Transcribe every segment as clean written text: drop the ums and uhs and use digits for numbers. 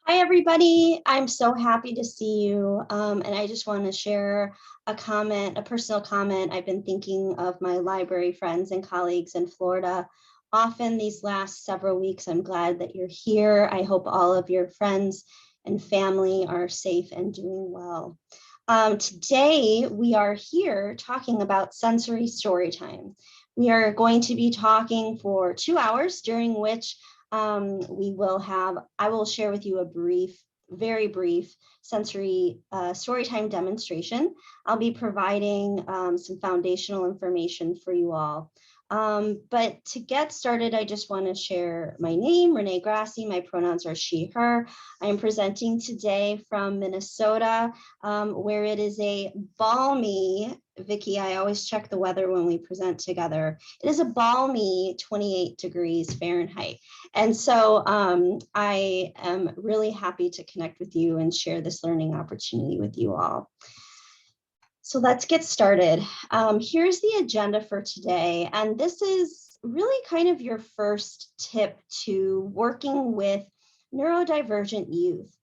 Hi, everybody. I'm so happy to see you. And I just want to share a personal comment. I've been thinking of my library friends and colleagues in Florida often these last several weeks. I'm glad that you're here. I hope all of your friends and family are safe and doing well. Today, we are here talking about sensory story time. We are going to be talking for 2 hours, during which I will share with you a very brief sensory storytime demonstration. I'll be providing some foundational information for you all. But to get started, I just want to share my name, Renee Grassi. My pronouns are she, her. I am presenting today from Minnesota, where it is a balmy, Vicki, I always check the weather when we present together. It is a balmy 28 degrees Fahrenheit. And so I am really happy to connect with you and share this learning opportunity with you all. So let's get started. Here's the agenda for today. And this is really kind of your first tip to working with neurodivergent youth.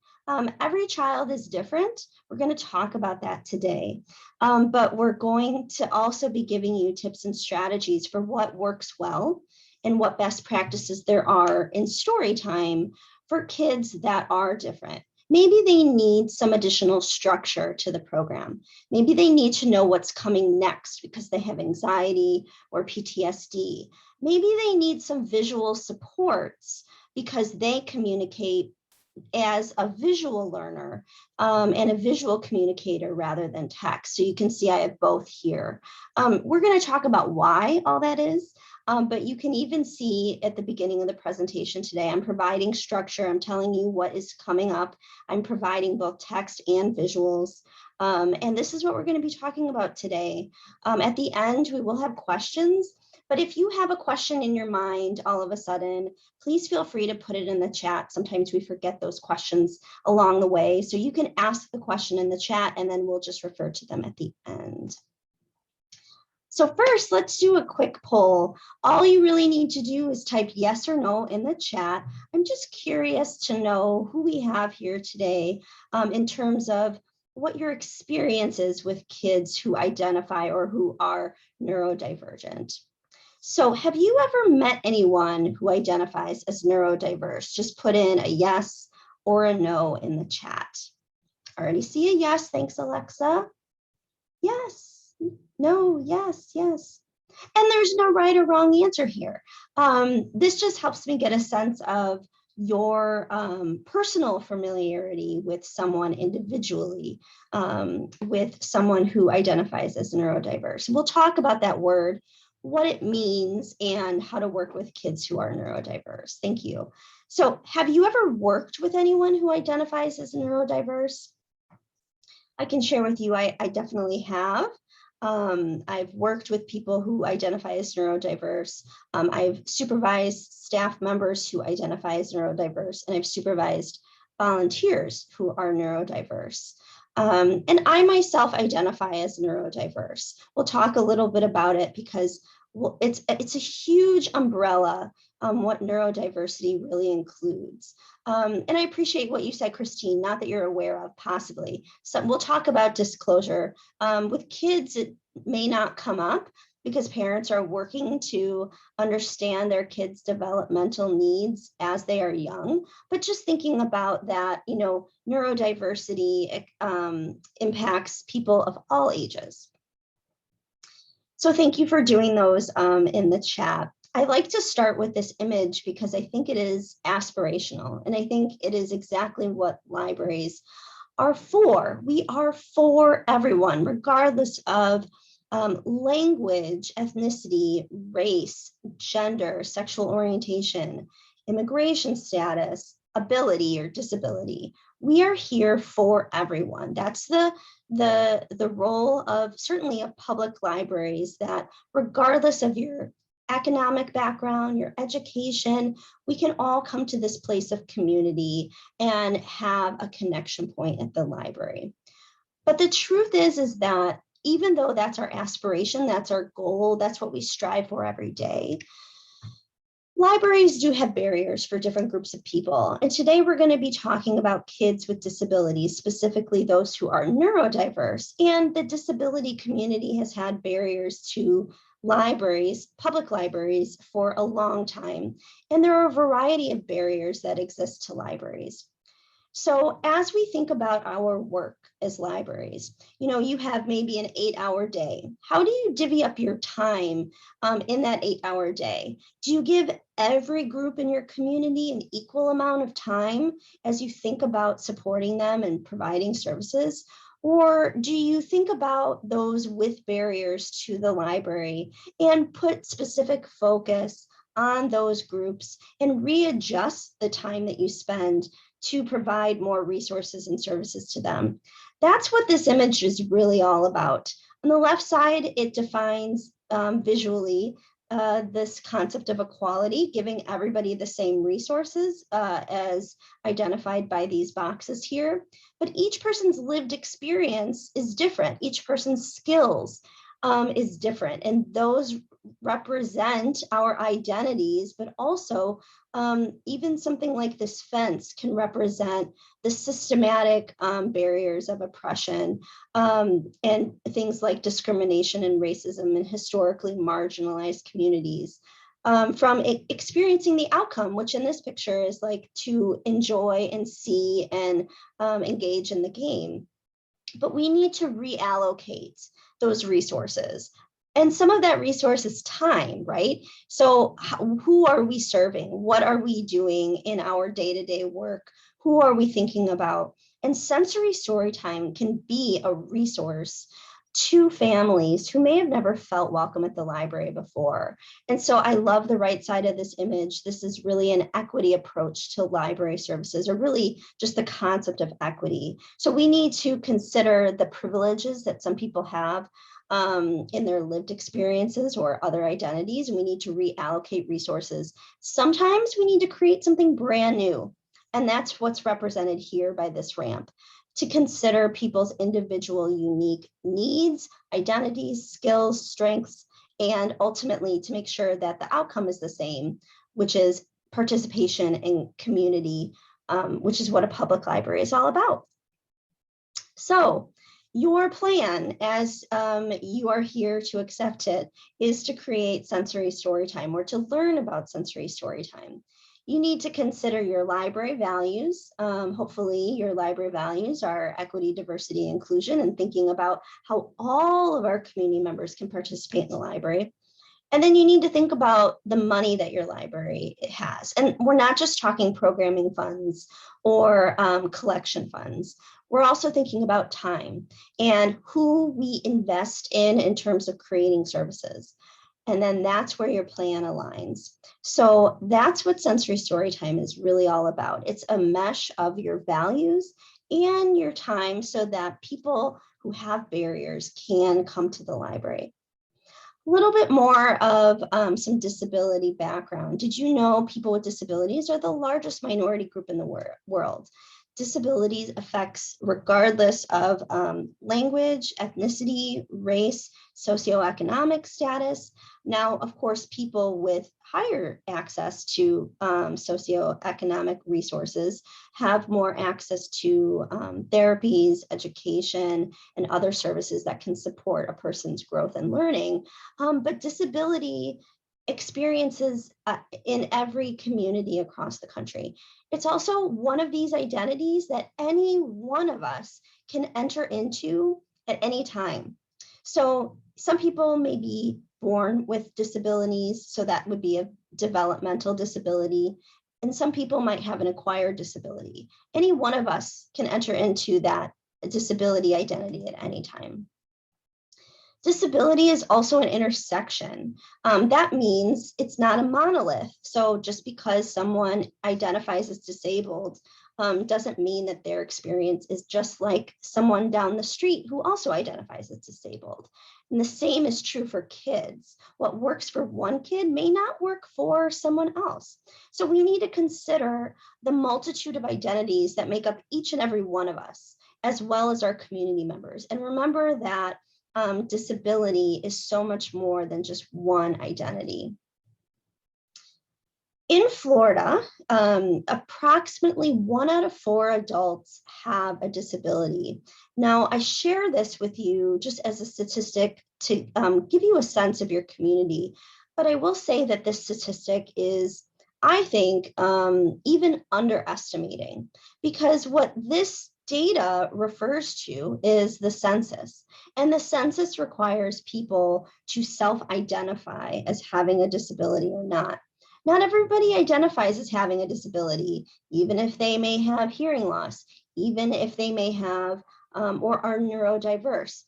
Every child is different. We're going to talk about that today. But we're going to also be giving you tips and strategies for what works well and what best practices there are in story time for kids that are different. Maybe they need some additional structure to the program. Maybe they need to know what's coming next because they have anxiety or PTSD. Maybe they need some visual supports because they communicate as a visual learner and a visual communicator rather than text. So you can see I have both here. We're going to talk about why all that is. But you can even see at the beginning of the presentation today, I'm providing structure. I'm telling you what is coming up. I'm providing both text and visuals. And this is what we're going to be talking about today. At the end, we will have questions. But if you have a question in your mind all of a sudden, please feel free to put it in the chat. Sometimes we forget those questions along the way. So you can ask the question in the chat and then we'll just refer to them at the end. So first, let's do a quick poll. All you really need to do is type yes or no in the chat. I'm just curious to know who we have here today in terms of what your experience is with kids who identify or who are neurodivergent. So have you ever met anyone who identifies as neurodiverse? Just put in a yes or a no in the chat. I already see a yes. Thanks, Alexa. Yes, no, yes, yes. And there's no right or wrong answer here. This just helps me get a sense of your personal familiarity with someone individually, with someone who identifies as neurodiverse. We'll talk about that word, what it means, and how to work with kids who are neurodiverse. Thank you. So have you ever worked with anyone who identifies as neurodiverse? I can share with you, I definitely have. I've worked with people who identify as neurodiverse. I've supervised staff members who identify as neurodiverse, and I've supervised volunteers who are neurodiverse. And I myself identify as neurodiverse. We'll talk a little bit about it because it's a huge umbrella what neurodiversity really includes. And I appreciate what you said, Christine, not that you're aware of, possibly. So we'll talk about disclosure. With kids, it may not come up because parents are working to understand their kids' developmental needs as they are young. But just thinking about that, you know, neurodiversity impacts people of all ages. So thank you for doing those in the chat. I like to start with this image because I think it is aspirational, and I think it is exactly what libraries are for. We are for everyone, regardless of language, ethnicity, race, gender, sexual orientation, immigration status, ability or disability. We are here for everyone. That's the role of certainly of public libraries, that regardless of your economic background, your education, we can all come to this place of community and have a connection point at the library. But the truth is that even though that's our aspiration, that's our goal, that's what we strive for every day, Libraries do have barriers for different groups of people. And today we're going to be talking about kids with disabilities, specifically those who are neurodiverse. And the disability community has had barriers to libraries, public libraries, for a long time. And there are a variety of barriers that exist to libraries. So as we think about our work as libraries, you have maybe an 8-hour day. How do you divvy up your time in that 8-hour day? Do you give every group in your community an equal amount of time as you think about supporting them and providing services? Or do you think about those with barriers to the library and put specific focus on those groups and readjust the time that you spend to provide more resources and services to them? That's what this image is really all about. On the left side, it defines visually this concept of equality, giving everybody the same resources as identified by these boxes here. But each person's lived experience is different. Each person's skills is different. And those represent our identities, but also even something like this fence can represent the systematic barriers of oppression and things like discrimination and racism in historically marginalized communities. From experiencing the outcome, which in this picture is like to enjoy and see and engage in the game. But we need to reallocate those resources. And some of that resource is time, right? So who are we serving? What are we doing in our day-to-day work? Who are we thinking about? And sensory story time can be a resource to families who may have never felt welcome at the library before. And so I love the right side of this image. This is really an equity approach to library services, or really just the concept of equity. So we need to consider the privileges that some people have in their lived experiences or other identities, and we need to reallocate resources. Sometimes we need to create something brand new, and that's what's represented here by this ramp, to consider people's individual unique needs, identities, skills, strengths, and ultimately to make sure that the outcome is the same, which is participation in community, which is what a public library is all about. So your plan, as you are here to accept it, is to create sensory storytime, or to learn about sensory storytime. You need to consider your library values. Hopefully your library values are equity, diversity, inclusion, and thinking about how all of our community members can participate in the library. And then you need to think about the money that your library has. And we're not just talking programming funds or collection funds. We're also thinking about time and who we invest in terms of creating services. And then that's where your plan aligns. So that's what sensory storytime is really all about. It's a mesh of your values and your time so that people who have barriers can come to the library. A little bit more of some disability background. Did you know people with disabilities are the largest minority group in the world? Disabilities affects regardless of language, ethnicity, race, socioeconomic status. Now, of course, people with higher access to socioeconomic resources have more access to therapies, education, and other services that can support a person's growth and learning. But disability experiences in every community across the country. It's also one of these identities that any one of us can enter into at any time. So some people may be born with disabilities, so that would be a developmental disability, and some people might have an acquired disability. Any one of us can enter into that disability identity at any time. Disability is also an intersection. That means it's not a monolith. So just because someone identifies as disabled doesn't mean that their experience is just like someone down the street who also identifies as disabled. And the same is true for kids. What works for one kid may not work for someone else. So we need to consider the multitude of identities that make up each and every one of us, as well as our community members. And remember that disability is so much more than just one identity. In Florida, approximately 1 out of 4 adults have a disability. Now, I share this with you just as a statistic to give you a sense of your community, but I will say that this statistic is, I think, even underestimating, because what this data refers to is the census, and the census requires people to self-identify as having a disability or not. Not everybody identifies as having a disability, even if they may have hearing loss, even if they may have or are neurodiverse.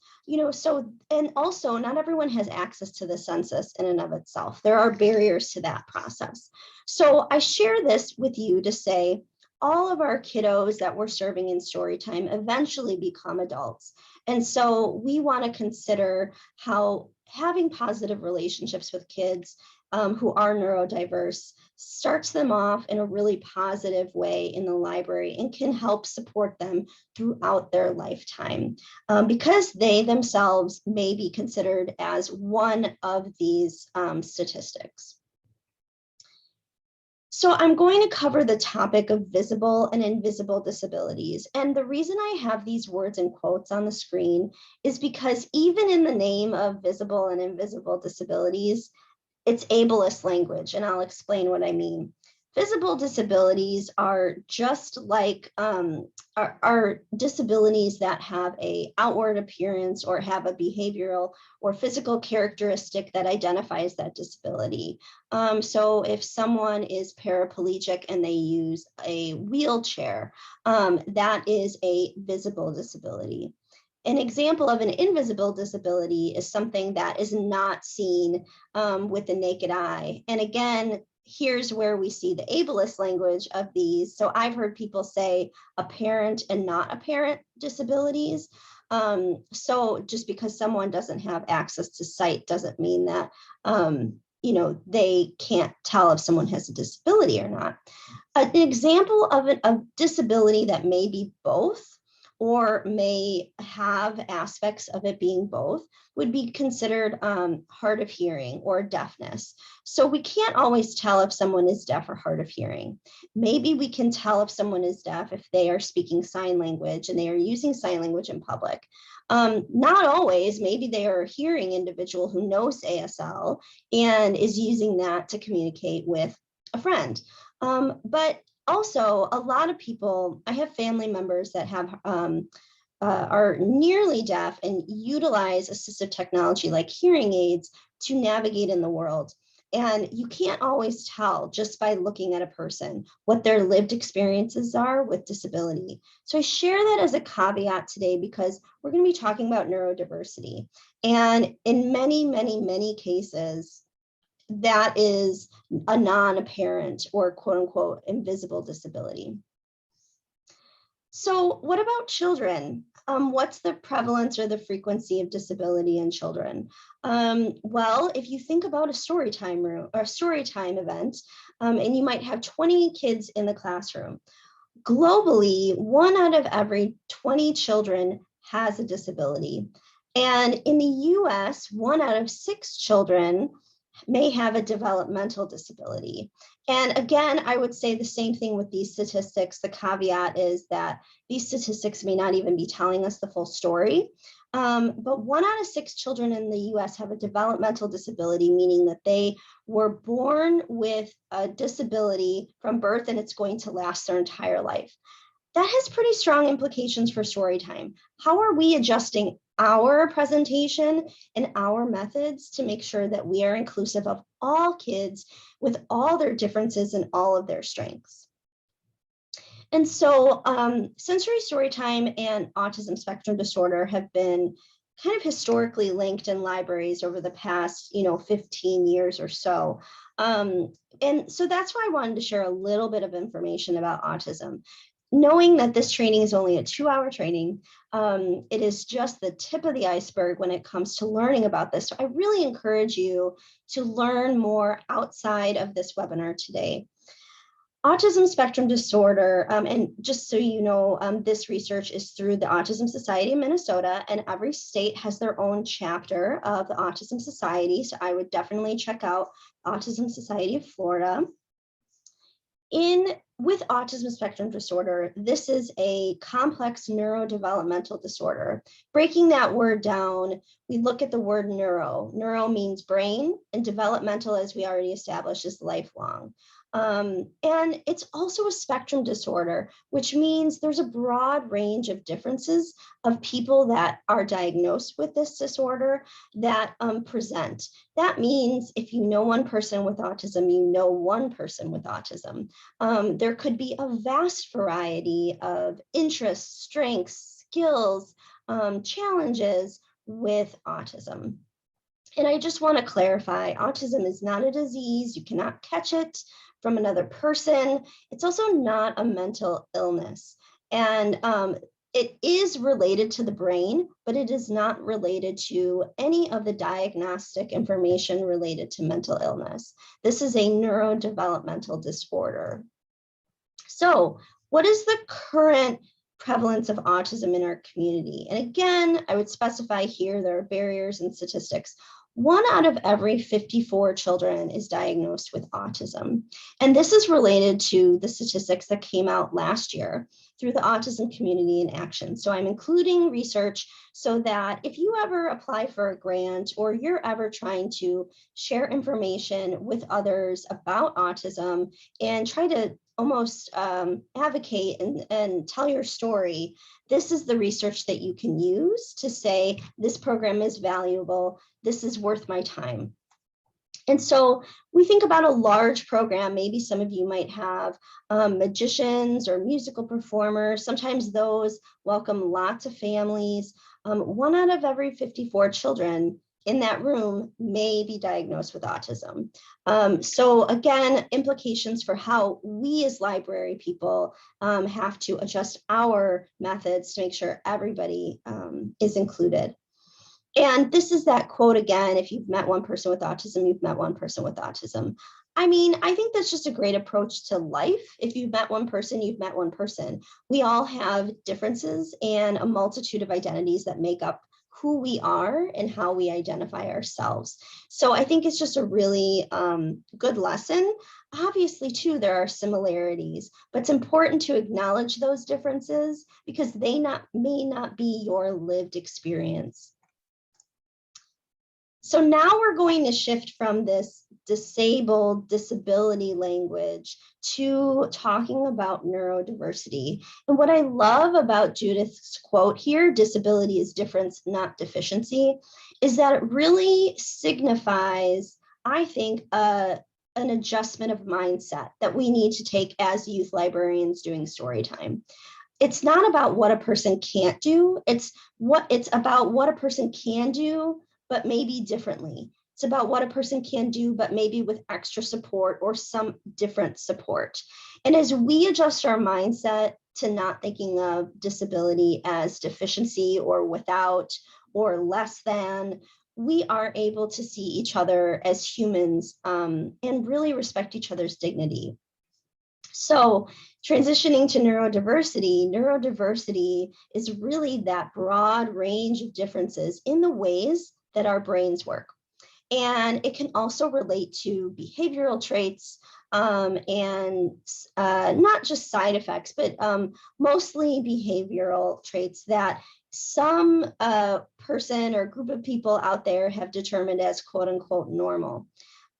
So, and also not everyone has access to the census in and of itself. There are barriers to that process. So I share this with you to say, all of our kiddos that we're serving in Storytime eventually become adults. And so we want to consider how having positive relationships with kids who are neurodiverse starts them off in a really positive way in the library and can help support them throughout their lifetime, because they themselves may be considered as one of these statistics. So I'm going to cover the topic of visible and invisible disabilities. And the reason I have these words in quotes on the screen is because even in the name of visible and invisible disabilities, it's ableist language, and I'll explain what I mean. Visible disabilities are just like are disabilities that have an outward appearance or have a behavioral or physical characteristic that identifies that disability. So if someone is paraplegic and they use a wheelchair, that is a visible disability. An example of an invisible disability is something that is not seen with the naked eye. And again, here's where we see the ableist language of these. So I've heard people say apparent and not apparent disabilities. So just because someone doesn't have access to sight doesn't mean that they can't tell if someone has a disability or not. An example of a disability that may be both or may have aspects of it being both would be considered hard of hearing or deafness. So we can't always tell if someone is deaf or hard of hearing. Maybe we can tell if someone is deaf if they are speaking sign language and they are using sign language in public. Not always. Maybe they are a hearing individual who knows ASL and is using that to communicate with a friend. But also, a lot of people, I have family members that have are nearly deaf and utilize assistive technology like hearing aids to navigate in the world. And you can't always tell just by looking at a person what their lived experiences are with disability. So I share that as a caveat today because we're going to be talking about neurodiversity. And in many, many, many cases, that is a non-apparent or quote unquote invisible disability. So what about children? What's the prevalence or the frequency of disability in children? Well, if you think about a storytime room or storytime event, and you might have 20 kids in the classroom, globally, 1 out of every 20 children has a disability. And in the US, 1 out of 6 children may have a developmental disability. And again, I would say the same thing with these statistics. The caveat is that these statistics may not even be telling us the full story. But 1 out of 6 children in the US have a developmental disability, meaning that they were born with a disability from birth and it's going to last their entire life. That has pretty strong implications for Storytime. How are we adjusting our presentation and our methods to make sure that we are inclusive of all kids with all their differences and all of their strengths? And so sensory storytime and autism spectrum disorder have been kind of historically linked in libraries over the past 15 years or so. And so that's why I wanted to share a little bit of information about autism. Knowing that this training is only a 2-hour training, it is just the tip of the iceberg when it comes to learning about this. So I really encourage you to learn more outside of this webinar today. Autism spectrum disorder, and just so you know, this research is through the Autism Society of Minnesota, and every state has their own chapter of the Autism Society. So I would definitely check out Autism Society of Florida. With autism spectrum disorder, this is a complex neurodevelopmental disorder. Breaking that word down, we look at the word neuro. Neuro means brain, and developmental, as we already established, is lifelong. And it's also a spectrum disorder, which means there's a broad range of differences of people that are diagnosed with this disorder that present. That means if you know one person with autism, you know one person with autism. There could be a vast variety of interests, strengths, skills, challenges with autism. And I just want to clarify, autism is not a disease. You cannot catch it from another person. It's also not a mental illness. And it is related to the brain, but it is not related to any of the diagnostic information related to mental illness. This is a neurodevelopmental disorder. So, what is the current prevalence of autism in our community? And again, I would specify here there are barriers and statistics. 1 out of every 54 children is diagnosed with autism. And this is related to the statistics that came out last year through the Autism Community in Action. So I'm including research so that if you ever apply for a grant or you're ever trying to share information with others about autism and try to almost advocate and tell your story, this is the research that you can use to say, this program is valuable, this is worth my time. And so we think about a large program, maybe some of you might have magicians or musical performers. Sometimes those welcome lots of families. 1 out of every 54 children in that room may be diagnosed with autism. So again, implications for how we as library people have to adjust our methods to make sure everybody is included. And this is that quote again, if you've met one person with autism, you've met one person with autism. I mean, I think that's just a great approach to life. If you've met one person, you've met one person. We all have differences and a multitude of identities that make up who we are and how we identify ourselves. So I think it's just a really good lesson. Obviously, too, there are similarities, but it's important to acknowledge those differences because they may not be your lived experience. So now we're going to shift from this disabled disability language to talking about neurodiversity. And what I love about Judith's quote here, disability is difference, not deficiency, is that it really signifies, I think, an adjustment of mindset that we need to take as youth librarians doing story time. It's not about what a person can't do, it's about what a person can do, but maybe differently. It's about what a person can do, but maybe with extra support or some different support. And as we adjust our mindset to not thinking of disability as deficiency or without or less than, we are able to see each other as humans and really respect each other's dignity. So transitioning to neurodiversity is really that broad range of differences in the ways that our brains work. And it can also relate to behavioral traits and not just side effects, but mostly behavioral traits that some person or group of people out there have determined as quote unquote normal.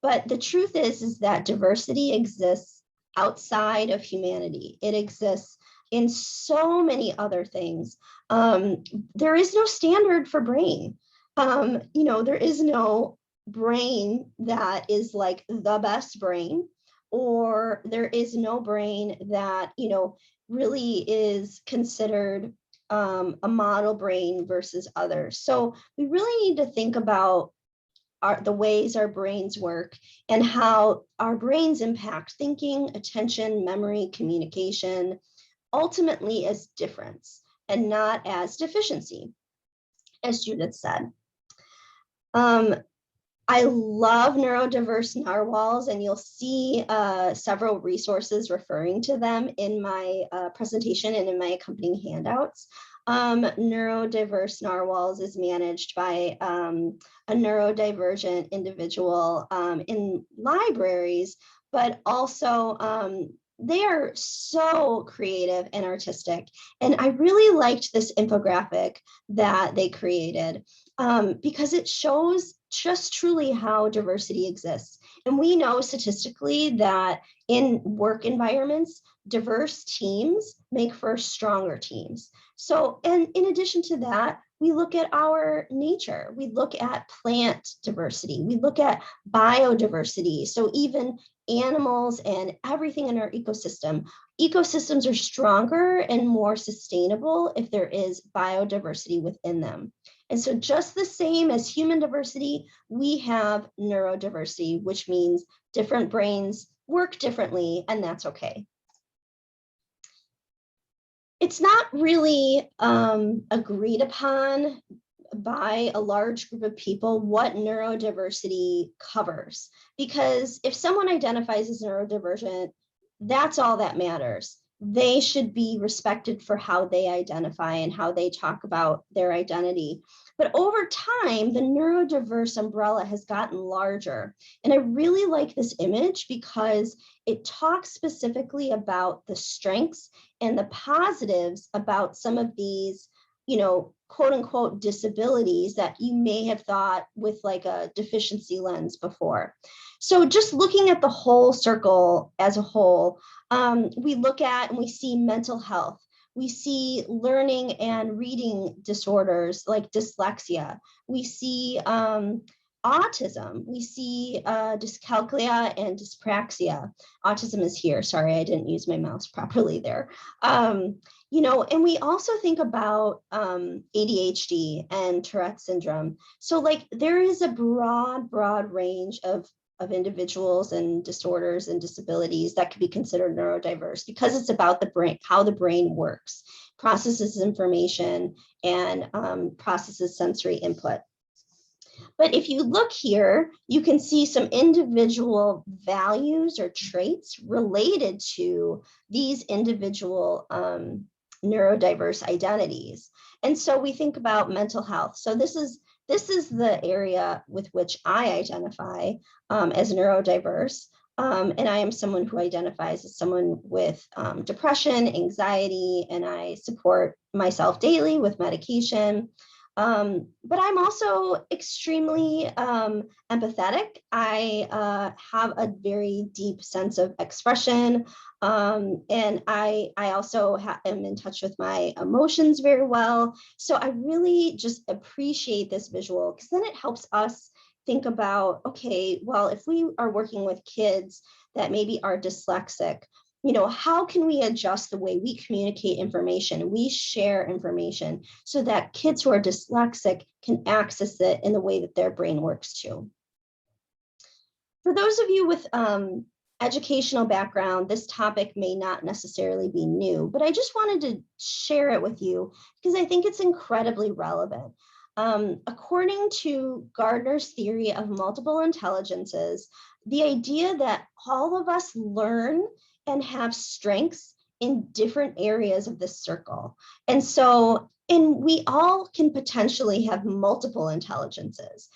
But the truth is that diversity exists outside of humanity. It exists in so many other things. There is no standard for brain. There is no brain that is like the best brain, or there is no brain that, really is considered a model brain versus others. So we really need to think about the ways our brains work and how our brains impact thinking, attention, memory, communication, ultimately as difference and not as deficiency, as Judith said. I love neurodiverse narwhals, and you'll see several resources referring to them in my presentation and in my accompanying handouts. Neurodiverse narwhals is managed by a neurodivergent individual in libraries, but also they are so creative and artistic. And I really liked this infographic that they created because it shows just truly how diversity exists. And we know statistically that in work environments, diverse teams make for stronger teams. So, and in addition to that, we look at our nature, we look at plant diversity, we look at biodiversity. So even animals and everything in our ecosystem. Ecosystems are stronger and more sustainable if there is biodiversity within them. And so just the same as human diversity, we have neurodiversity, which means different brains work differently, and that's okay. It's not really agreed upon by a large group of people what neurodiversity covers. Because if someone identifies as neurodivergent, that's all that matters. They should be respected for how they identify and how they talk about their identity. But over time, the neurodiverse umbrella has gotten larger. And I really like this image because it talks specifically about the strengths and the positives about some of these, quote unquote disabilities that you may have thought with like a deficiency lens before. So just looking at the whole circle as a whole, we look at and we see mental health. We see learning and reading disorders like dyslexia. We see autism. We see dyscalculia and dyspraxia. Autism is here. Sorry, I didn't use my mouse properly there. And we also think about ADHD and Tourette's syndrome. So like there is a broad range of individuals and disorders and disabilities that could be considered neurodiverse because it's about the brain, how the brain works, processes information, and processes sensory input. But if you look here, you can see some individual values or traits related to these individual neurodiverse identities. And so we think about mental health. So this is the area with which I identify as neurodiverse. And I am someone who identifies as someone with depression, anxiety, and I support myself daily with medication. But I'm also extremely empathetic. I have a very deep sense of expression. And I also am in touch with my emotions very well. So I really just appreciate this visual because then it helps us think about, okay, well, if we are working with kids that maybe are dyslexic, how can we adjust the way we communicate information, we share information so that kids who are dyslexic can access it in the way that their brain works too. For those of you with educational background, this topic may not necessarily be new, but I just wanted to share it with you because I think it's incredibly relevant. According to Gardner's theory of multiple intelligences, the idea that all of us learn and have strengths in different areas of this circle. And we all can potentially have multiple intelligences.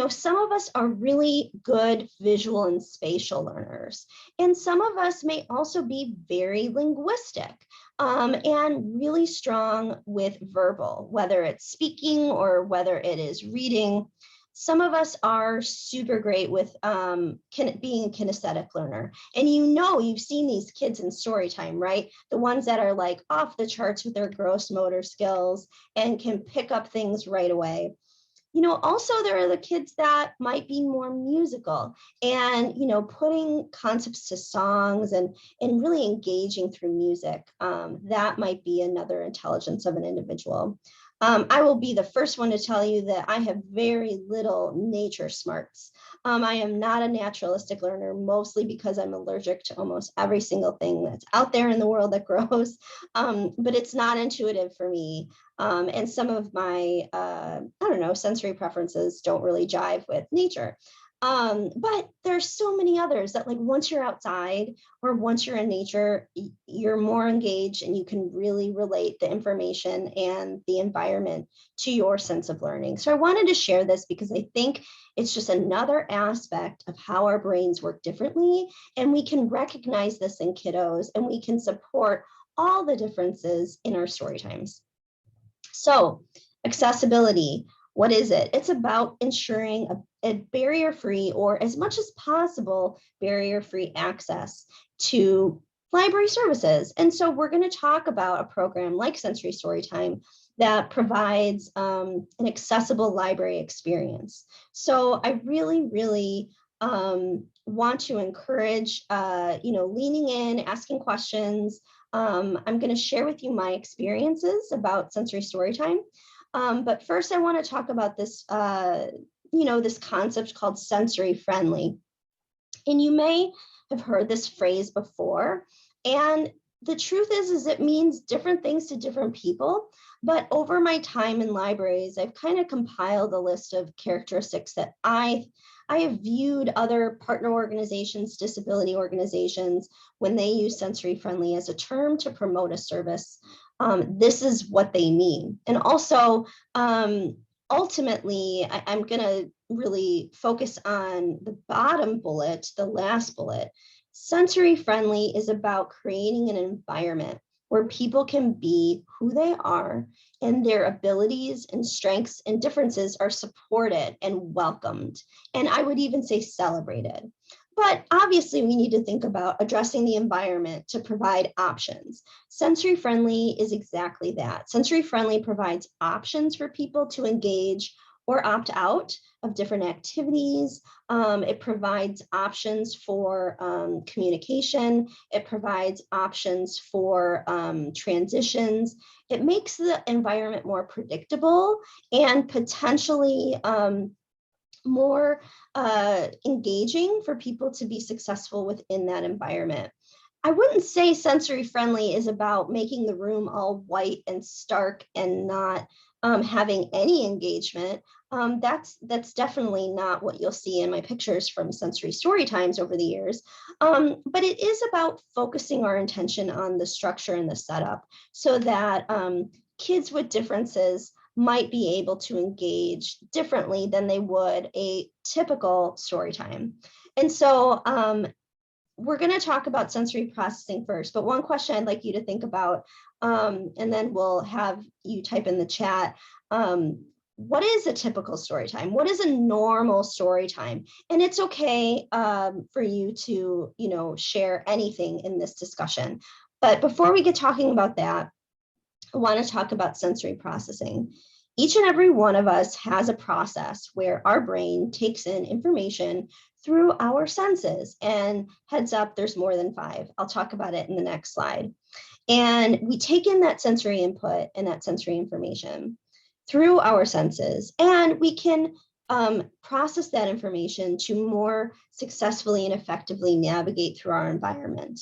Some of us are really good visual and spatial learners, and some of us may also be very linguistic and really strong with verbal, whether it's speaking or whether it is reading. Some of us are super great with being a kinesthetic learner. And you've seen these kids in Storytime, right? The ones that are like off the charts with their gross motor skills and can pick up things right away. Also there are the kids that might be more musical and, putting concepts to songs and really engaging through music. That might be another intelligence of an individual. I will be the first one to tell you that I have very little nature smarts. I am not a naturalistic learner, mostly because I'm allergic to almost every single thing that's out there in the world that grows, but it's not intuitive for me. And some of my, sensory preferences don't really jive with nature. But there's so many others that, like, once you're outside or once you're in nature, you're more engaged and you can really relate the information and the environment to your sense of learning. So I wanted to share this because I think it's just another aspect of how our brains work differently. And we can recognize this in kiddos and we can support all the differences in our story times. So accessibility, what is it? It's about ensuring a barrier-free, or as much as possible, barrier-free access to library services. And so we're going to talk about a program like Sensory Storytime that provides an accessible library experience. So I really want to encourage, leaning in, asking questions. I'm going to share with you my experiences about Sensory Storytime. But first, I want to talk about this, this concept called sensory friendly. And you may have heard this phrase before. And the truth is it means different things to different people. But over my time in libraries, I've kind of compiled a list of characteristics that I have viewed other partner organizations, disability organizations, when they use sensory friendly as a term to promote a service. This is what they mean. And also, ultimately, I'm going to really focus on the bottom bullet, the last bullet. Sensory friendly is about creating an environment where people can be who they are and their abilities and strengths and differences are supported and welcomed. And I would even say celebrated. But obviously, we need to think about addressing the environment to provide options. Sensory friendly is exactly that. Sensory friendly provides options for people to engage or opt out of different activities. It provides options for communication. It provides options for transitions. It makes the environment more predictable and potentially more engaging for people to be successful within that environment. I wouldn't say sensory friendly is about making the room all white and stark and not having any engagement. That's definitely not what you'll see in my pictures from Sensory Storytimes over the years. But it is about focusing our attention on the structure and the setup so that kids with differences might be able to engage differently than they would a typical story time. And so we're going to talk about sensory processing first, but one question I'd like you to think about, and then we'll have you type in the chat, what is a typical story time? What is a normal story time? And it's okay for you to, share anything in this discussion. But before we get talking about that, I want to talk about sensory processing. Each and every one of us has a process where our brain takes in information through our senses. And heads up, there's more than 5. I'll talk about it in the next slide. And we take in that sensory input and that sensory information through our senses, and we can process that information to more successfully and effectively navigate through our environment.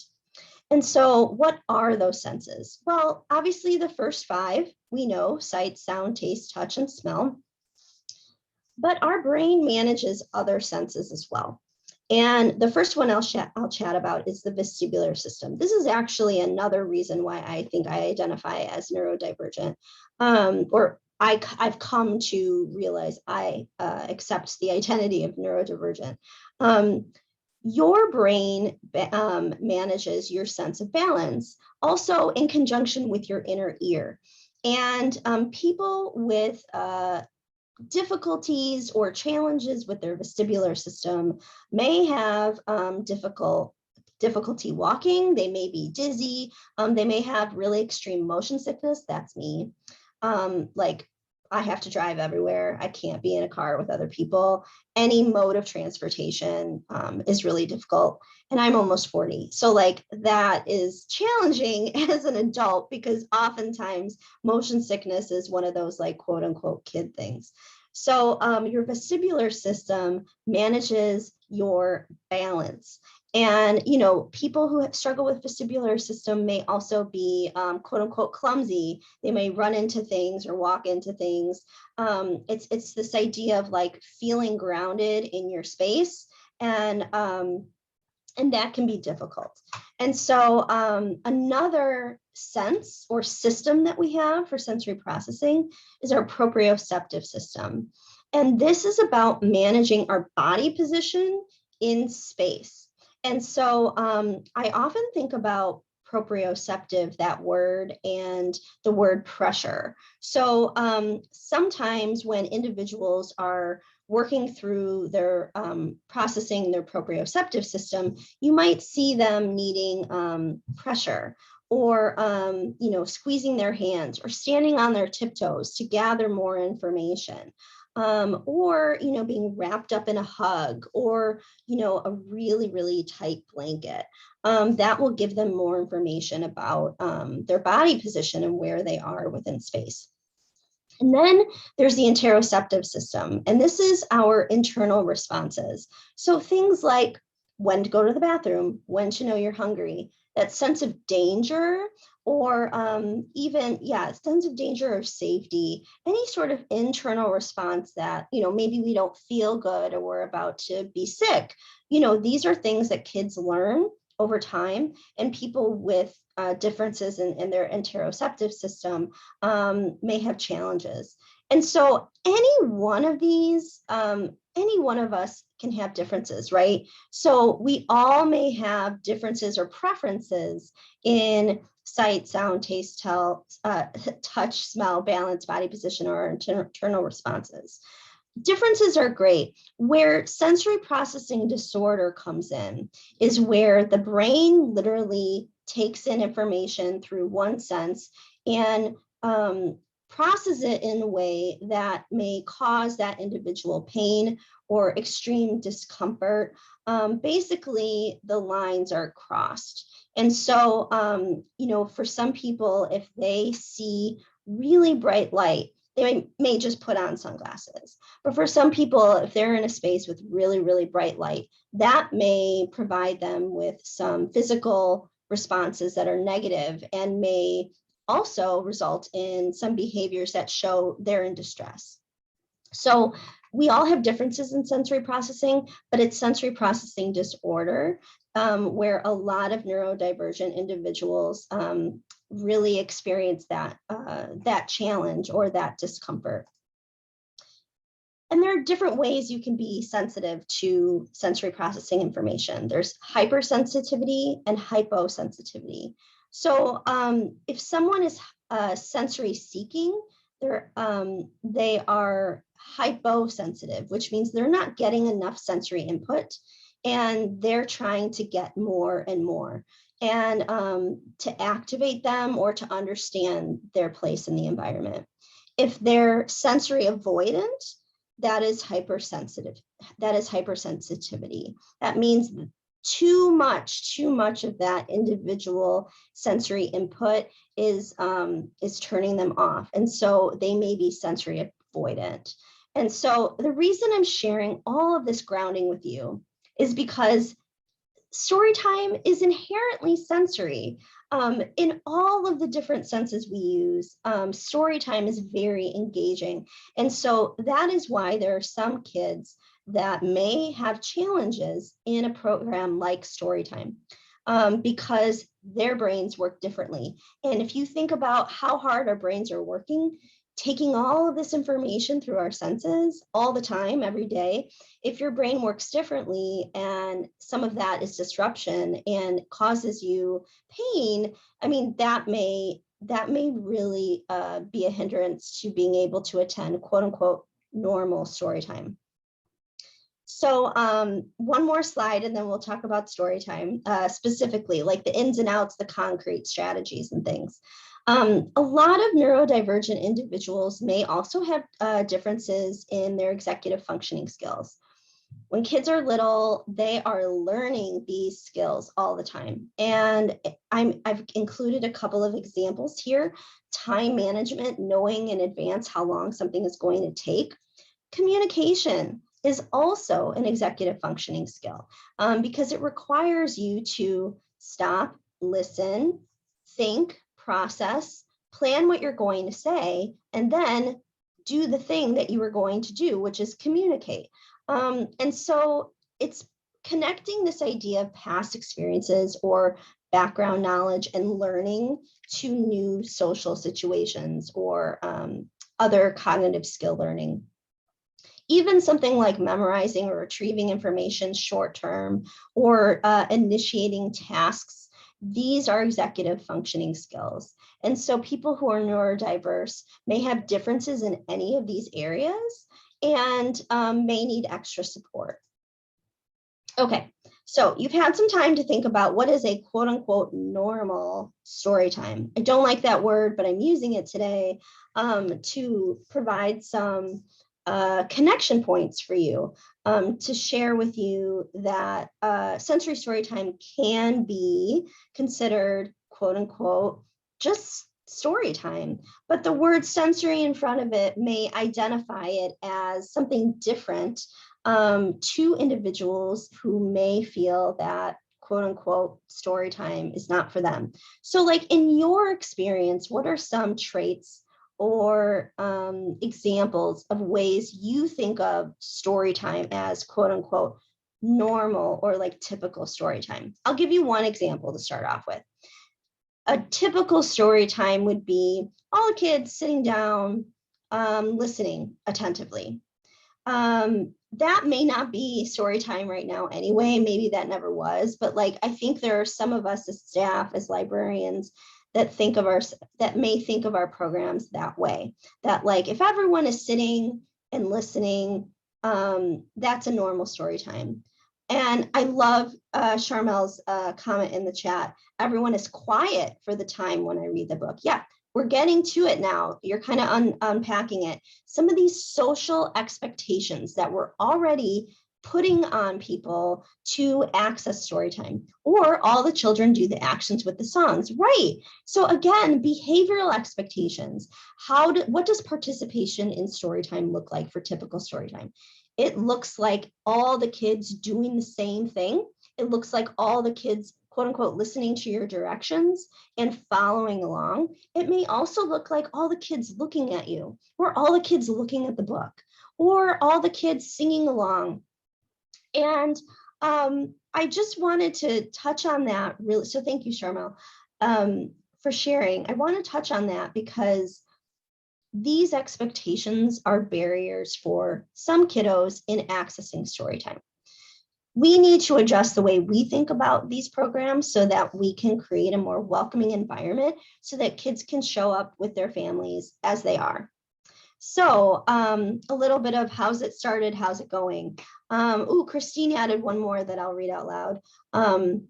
And so what are those senses? Well, obviously the first 5, we know: sight, sound, taste, touch, and smell. But our brain manages other senses as well. And the first one I'll chat about is the vestibular system. This is actually another reason why I think I identify as neurodivergent, or I've come to realize I accept the identity of neurodivergent. Your brain manages your sense of balance, also in conjunction with your inner ear. And people with difficulties or challenges with their vestibular system may have difficulty walking. They may be dizzy. They may have really extreme motion sickness. That's me. Like, I have to drive everywhere. I can't be in a car with other people. Any mode of transportation is really difficult. And I'm almost 40. So like, that is challenging as an adult, because oftentimes motion sickness is one of those, like, quote unquote kid things. So your vestibular system manages your balance. And, people who struggle with vestibular system may also be quote unquote clumsy. They may run into things or walk into things. It's this idea of like feeling grounded in your space, and that can be difficult. And so another sense or system that we have for sensory processing is our proprioceptive system. And this is about managing our body position in space. And so I often think about proprioceptive, that word, and the word pressure. So sometimes when individuals are working through their processing their proprioceptive system, you might see them needing pressure, or squeezing their hands, or standing on their tiptoes to gather more information, or being wrapped up in a hug, or a really, really tight blanket. That will give them more information about their body position and where they are within space. And then there's the interoceptive system, and this is our internal responses. So things like when to go to the bathroom, when to know you're hungry, that sense of danger, or sense of danger or safety, any sort of internal response that, maybe we don't feel good or we're about to be sick. These are things that kids learn over time, and people with differences in their interoceptive system may have challenges. And so any one of these, any one of us can have differences, right? So we all may have differences or preferences in sight, sound, taste, touch, smell, balance, body position, or internal responses. Differences are great. Where sensory processing disorder comes in is where the brain literally takes in information through one sense and processes it in a way that may cause that individual pain or extreme discomfort. Basically, the lines are crossed. And so, for some people, if they see really bright light, they may just put on sunglasses. But for some people, if they're in a space with really, really bright light, that may provide them with some physical responses that are negative and may also result in some behaviors that show they're in distress. So we all have differences in sensory processing, but it's sensory processing disorder where a lot of neurodivergent individuals really experience that challenge or that discomfort. And there are different ways you can be sensitive to sensory processing information. There's hypersensitivity and hyposensitivity. So if someone is sensory seeking, they are hyposensitive, which means they're not getting enough sensory input and they're trying to get more and more, and to activate them or to understand their place in the environment. If they're sensory avoidant, that is hypersensitive. That is hypersensitivity. That means too much of that individual sensory input is turning them off. And so they may be sensory avoidant. And so the reason I'm sharing all of this grounding with you is because story time is inherently sensory. In all of the different senses we use, story time is very engaging. And so that is why there are some kids that may have challenges in a program like Storytime, because their brains work differently. And if you think about how hard our brains are working, taking all of this information through our senses all the time, every day, if your brain works differently and some of that is disruption and causes you pain, I mean, that may really be a hindrance to being able to attend quote unquote normal story time. So one more slide and then we'll talk about story time, specifically like the ins and outs, the concrete strategies and things. A lot of neurodivergent individuals may also have differences in their executive functioning skills. When kids are little, they are learning these skills all the time. And I've included a couple of examples here. Time management, knowing in advance how long something is going to take. Communication, is also an executive functioning skill because it requires you to stop, listen, think, process, plan what you're going to say, and then do the thing that you were going to do, which is communicate. And so it's connecting this idea of past experiences or background knowledge and learning to new social situations or other cognitive skill learning. Even something like memorizing or retrieving information short term or initiating tasks, these are executive functioning skills. And so people who are neurodiverse may have differences in any of these areas and may need extra support. Okay, so you've had some time to think about what is a quote unquote normal story time. I don't like that word, but I'm using it today to provide some connection points for you to share with you that sensory story time can be considered quote unquote just story time, but the word sensory in front of it may identify it as something different to individuals who may feel that quote unquote story time is not for them. So like in your experience, what are some traits or examples of ways you think of story time as quote unquote normal or like typical story time? I'll give you one example to start off with. A typical story time would be all the kids sitting down, listening attentively. That may not be story time right now anyway, maybe that never was, but like I think there are some of us as staff, as librarians, that may think of our programs that way, that like if everyone is sitting and listening, that's a normal story time. And I love Charmel's comment in the chat. Everyone is quiet for the time when I read the book. Yeah, we're getting to it now. You're kind of unpacking it. Some of these social expectations that we're already putting on people to access story time, or all the children do the actions with the songs, right? So again, behavioral expectations. What does participation in story time look like for typical story time? It looks like all the kids doing the same thing. It looks like all the kids, quote unquote, listening to your directions and following along. It may also look like all the kids looking at you, or all the kids looking at the book, or all the kids singing along. And I just wanted to touch on that really. So thank you, Charmel, for sharing. I want to touch on that because these expectations are barriers for some kiddos in accessing storytime. We need to adjust the way we think about these programs so that we can create a more welcoming environment so that kids can show up with their families as they are. So a little bit of how's it started, how's it going? Christine added one more that I'll read out loud.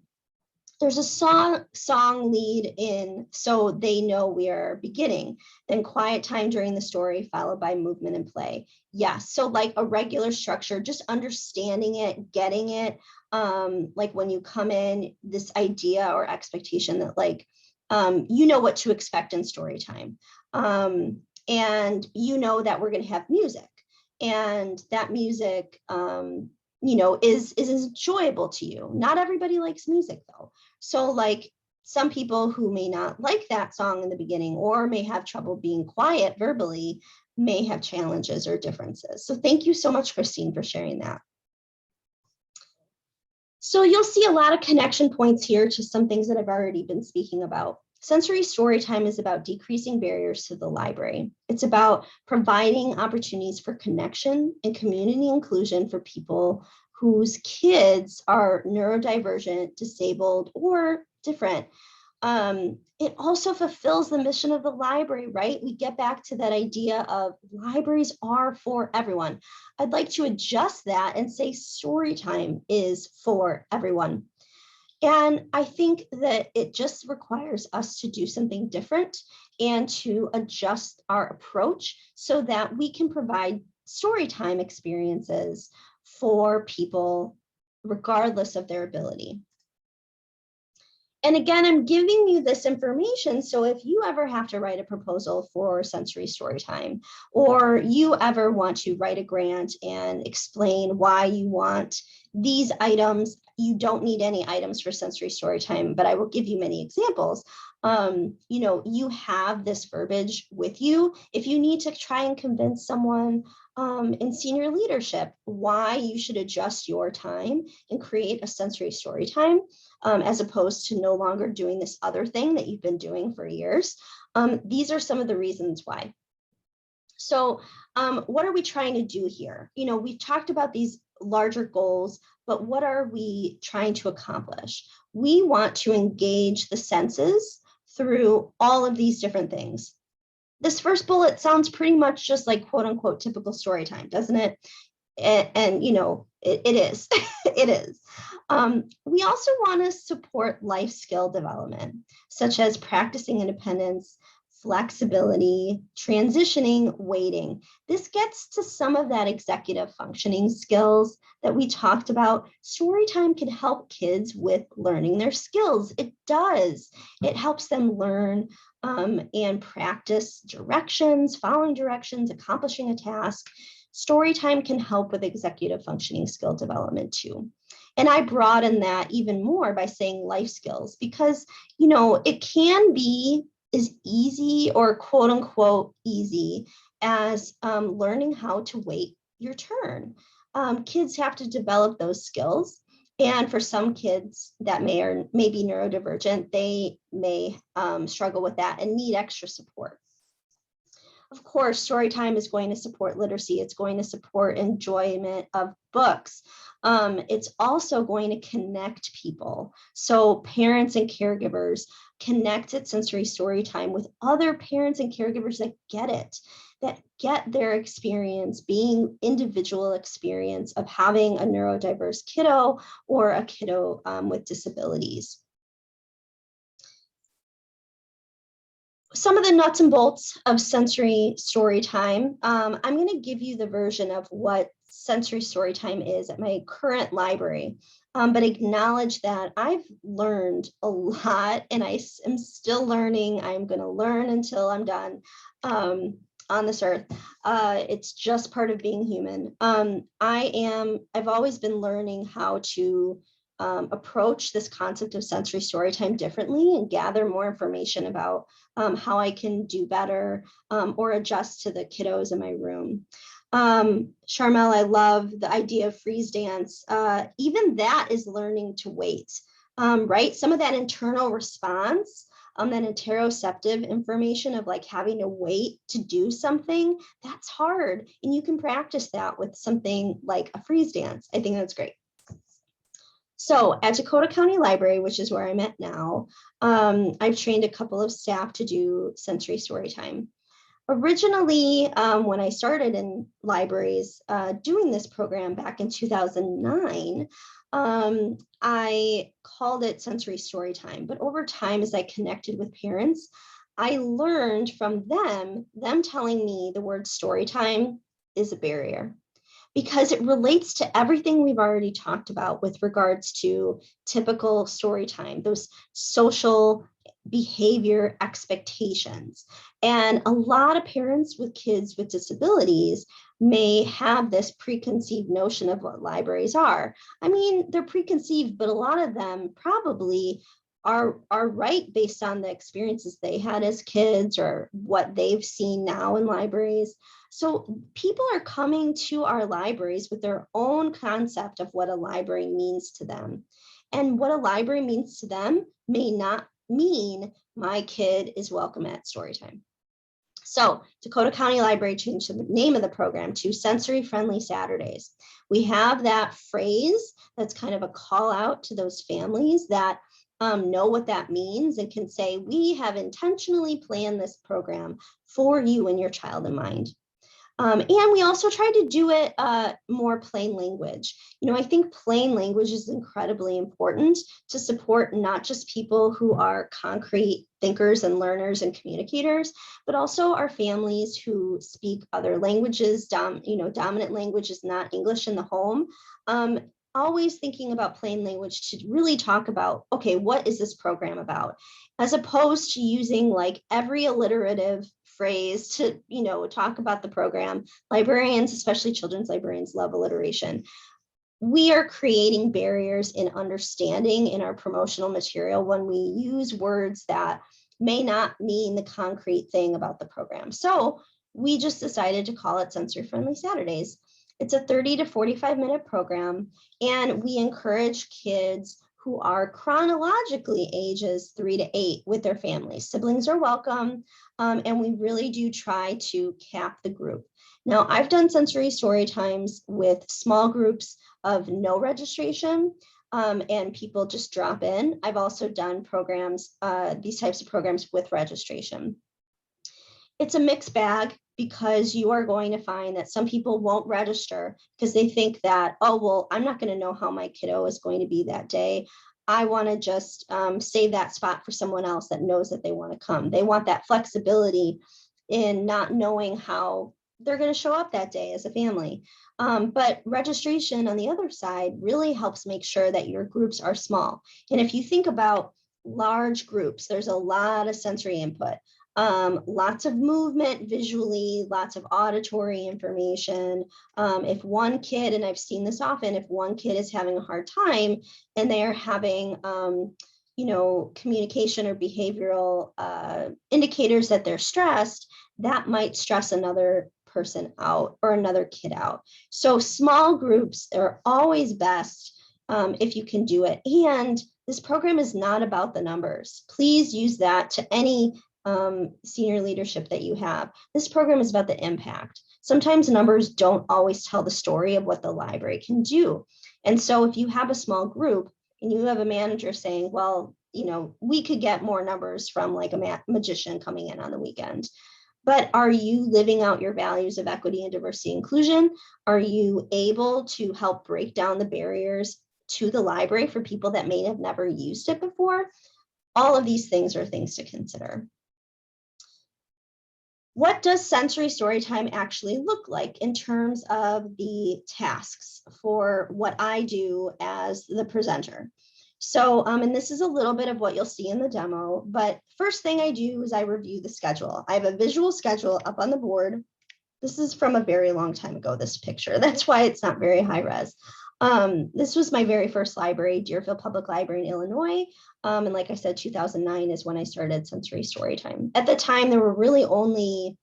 There's a song lead in, so they know we are beginning, then quiet time during the story, followed by movement and play. Yes, so like a regular structure, just understanding it, getting it, like when you come in, this idea or expectation that like, you know what to expect in story time. And you know that we're gonna have music, and that music, you know, is enjoyable to you. Not everybody likes music though. So like some people who may not like that song in the beginning or may have trouble being quiet verbally may have challenges or differences. So thank you so much, Christine, for sharing that. So you'll see a lot of connection points here to some things that I've already been speaking about. Sensory Storytime is about decreasing barriers to the library. It's about providing opportunities for connection and community inclusion for people whose kids are neurodivergent, disabled, or different. It also fulfills the mission of the library, right? We get back to that idea of libraries are for everyone. I'd like to adjust that and say Storytime is for everyone. And I think that it just requires us to do something different and to adjust our approach so that we can provide storytime experiences for people regardless of their ability. And again, I'm giving you this information. So if you ever have to write a proposal for Sensory Storytime, or you ever want to write a grant and explain why you want these items, you don't need any items for Sensory Storytime, but I will give you many examples. You have this verbiage with you. If you need to try and convince someone in senior leadership why you should adjust your time and create a sensory story time, as opposed to no longer doing this other thing that you've been doing for years. These are some of the reasons why. So what are we trying to do here? We've talked about these larger goals, but what are we trying to accomplish? We want to engage the senses through all of these different things. This first bullet sounds pretty much just like quote unquote typical story time, doesn't it? And it is. It is. We also want to support life skill development, such as practicing independence, flexibility, transitioning, waiting. This gets to some of that executive functioning skills that we talked about. Storytime can help kids with learning their skills. It does. It helps them learn and practice directions, following directions, accomplishing a task. Storytime can help with executive functioning skill development too. And I broaden that even more by saying life skills, because, it can be as easy or quote unquote easy as learning how to wait your turn. Kids have to develop those skills. And for some kids that may be neurodivergent, they may struggle with that and need extra support. Of course, Storytime is going to support literacy. It's going to support enjoyment of books. It's also going to connect people. So parents and caregivers connect at Sensory Storytime with other parents and caregivers that get it, that get their experience, being individual experience of having a neurodiverse kiddo or a kiddo with disabilities. Some of the nuts and bolts of Sensory Storytime. I'm going to give you the version of what Sensory Storytime is at my current library, but acknowledge that I've learned a lot and I am still learning. I'm going to learn until I'm done on this earth. It's just part of being human. I've always been learning how to approach this concept of sensory storytime differently and gather more information about how I can do better or adjust to the kiddos in my room. Charmel, I love the idea of freeze dance. Even that is learning to wait, right? Some of that internal response, that interoceptive information of like having to wait to do something, that's hard. And you can practice that with something like a freeze dance. I think that's great. So at Dakota County Library, which is where I'm at now, I've trained a couple of staff to do sensory storytime. Originally, when I started in libraries doing this program back in 2009, I called it sensory storytime. But over time, as I connected with parents, I learned from them telling me the word storytime is a barrier, because it relates to everything we've already talked about with regards to typical story time, those social behavior expectations. And a lot of parents with kids with disabilities may have this preconceived notion of what libraries are. I mean, they're preconceived, but a lot of them probably are right based on the experiences they had as kids or what they've seen now in libraries. So people are coming to our libraries with their own concept of what a library means to them. And what a library means to them may not mean my kid is welcome at Storytime. So Dakota County Library changed the name of the program to Sensory Friendly Saturdays. We have that phrase that's kind of a call out to those families that know what that means and can say, we have intentionally planned this program for you and your child in mind. And we also try to do it more plain language. I think plain language is incredibly important to support not just people who are concrete thinkers and learners and communicators, but also our families who speak other languages. Dominant language is not English in the home. always thinking about plain language to really talk about, okay, what is this program about? As opposed to using like every alliterative phrase to, talk about the program. Librarians, especially children's librarians, love alliteration. We are creating barriers in understanding in our promotional material when we use words that may not mean the concrete thing about the program. So we just decided to call it Sensory Friendly Saturdays. It's a 30 to 45-minute program, and we encourage kids who are chronologically ages 3 to 8 with their families. Siblings are welcome, and we really do try to cap the group. Now, I've done sensory story times with small groups of no registration, and people just drop in. I've also done programs, these types of programs with registration. It's a mixed bag because you are going to find that some people won't register because they think that, oh, well, I'm not going to know how my kiddo is going to be that day. I want to just save that spot for someone else that knows that they want to come. They want that flexibility in not knowing how they're going to show up that day as a family. But registration on the other side really helps make sure that your groups are small. And if you think about large groups, there's a lot of sensory input. Lots of movement visually, lots of auditory information. If one kid, and I've seen this often, if one kid is having a hard time and they are having, communication or behavioral indicators that they're stressed, that might stress another person out or another kid out. So small groups are always best if you can do it. And this program is not about the numbers. Please use that to any senior leadership that you have. This program is about the impact. Sometimes numbers don't always tell the story of what the library can do. And so if you have a small group and you have a manager saying, well, we could get more numbers from like a magician coming in on the weekend. But are you living out your values of equity and diversity inclusion? Are you able to help break down the barriers to the library for people that may have never used it before? All of these things are things to consider. What does sensory storytime actually look like in terms of the tasks for what I do as the presenter? So, and this is a little bit of what you'll see in the demo, but first thing I do is I review the schedule. I have a visual schedule up on the board. This is from a very long time ago, this picture. That's why it's not very high res. This was my very first library, Deerfield Public Library in Illinois. And like I said, 2009 is when I started Sensory Storytime. At the time, there were really only,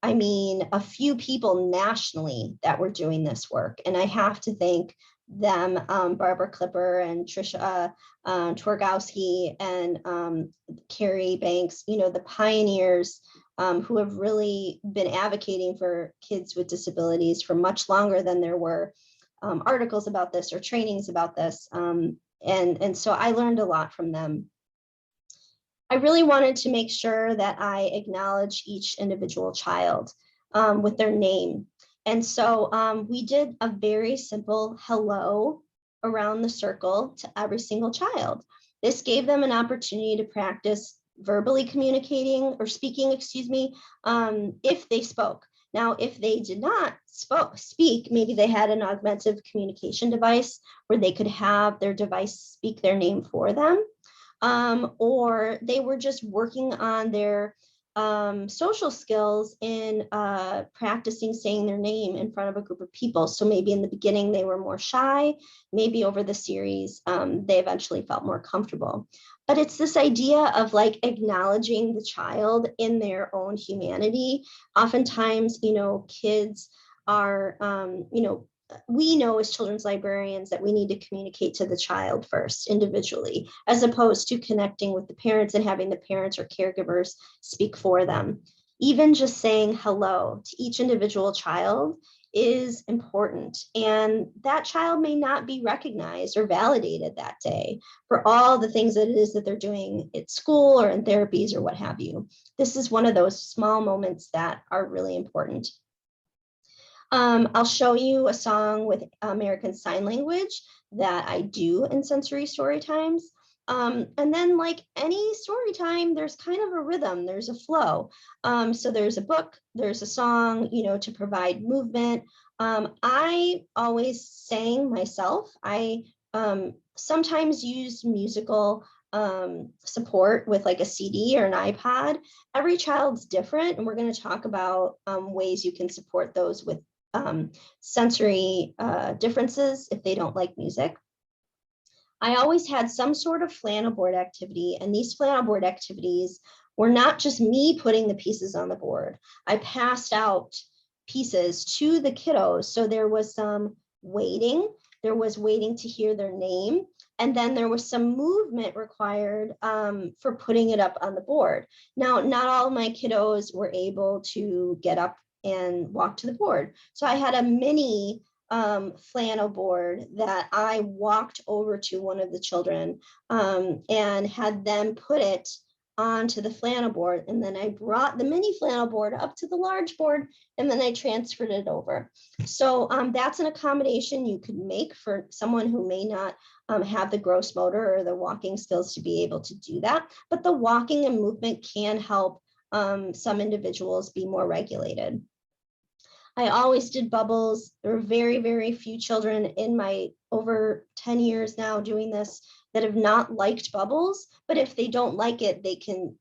a few people nationally that were doing this work. And I have to thank them, Barbara Clipper and Trisha Twergowski and Carrie Banks, the pioneers who have really been advocating for kids with disabilities for much longer than there were articles about this or trainings about this. And so I learned a lot from them. I really wanted to make sure that I acknowledge each individual child with their name. And so we did a very simple hello around the circle to every single child. This gave them an opportunity to practice verbally communicating or speaking, if they spoke. Now, if they did not speak, maybe they had an augmentative communication device where they could have their device speak their name for them, or they were just working on their social skills in practicing saying their name in front of a group of people. So maybe in the beginning they were more shy, maybe over the series they eventually felt more comfortable. But it's this idea of like acknowledging the child in their own humanity. Oftentimes, kids are, we know as children's librarians that we need to communicate to the child first individually, as opposed to connecting with the parents and having the parents or caregivers speak for them. Even just saying hello to each individual child is important. And that child may not be recognized or validated that day for all the things that it is that they're doing at school or in therapies or what have you. This is one of those small moments that are really important. I'll show you a song with American Sign Language that I do in sensory story times. And then like any story time, there's kind of a rhythm, there's a flow. So there's a book, there's a song, to provide movement. I always sang myself. I sometimes use musical support with like a CD or an iPod. Every child's different, and we're going to talk about ways you can support those with sensory differences if they don't like music. I always had some sort of flannel board activity, and these flannel board activities were not just me putting the pieces on the board. I passed out pieces to the kiddos. So there was some waiting, there was waiting to hear their name, and then there was some movement required for putting it up on the board. Now, not all of my kiddos were able to get up and walk to the board. So I had a mini flannel board that I walked over to one of the children and had them put it onto the flannel board. And then I brought the mini flannel board up to the large board, and then I transferred it over. So that's an accommodation you could make for someone who may not have the gross motor or the walking skills to be able to do that. But the walking and movement can help some individuals be more regulated. I always did bubbles. There were very, very few children in my over 10 years now doing this that have not liked bubbles, but if they don't like it, they can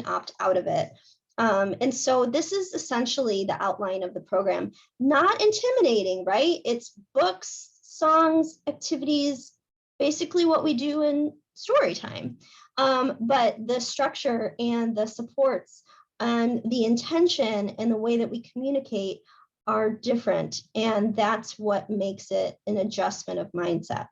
opt out of it. And so this is essentially the outline of the program. Not intimidating, right? It's books, songs, activities, basically what we do in story time. But the structure and the supports and the intention and the way that we communicate are different. And that's what makes it an adjustment of mindset.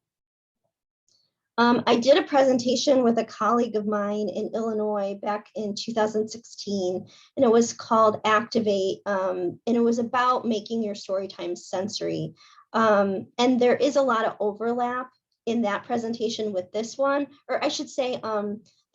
I did a presentation with a colleague of mine in Illinois back in 2016, and it was called Activate, and it was about making your story time sensory. And there is a lot of overlap in that presentation with this one, or I should say,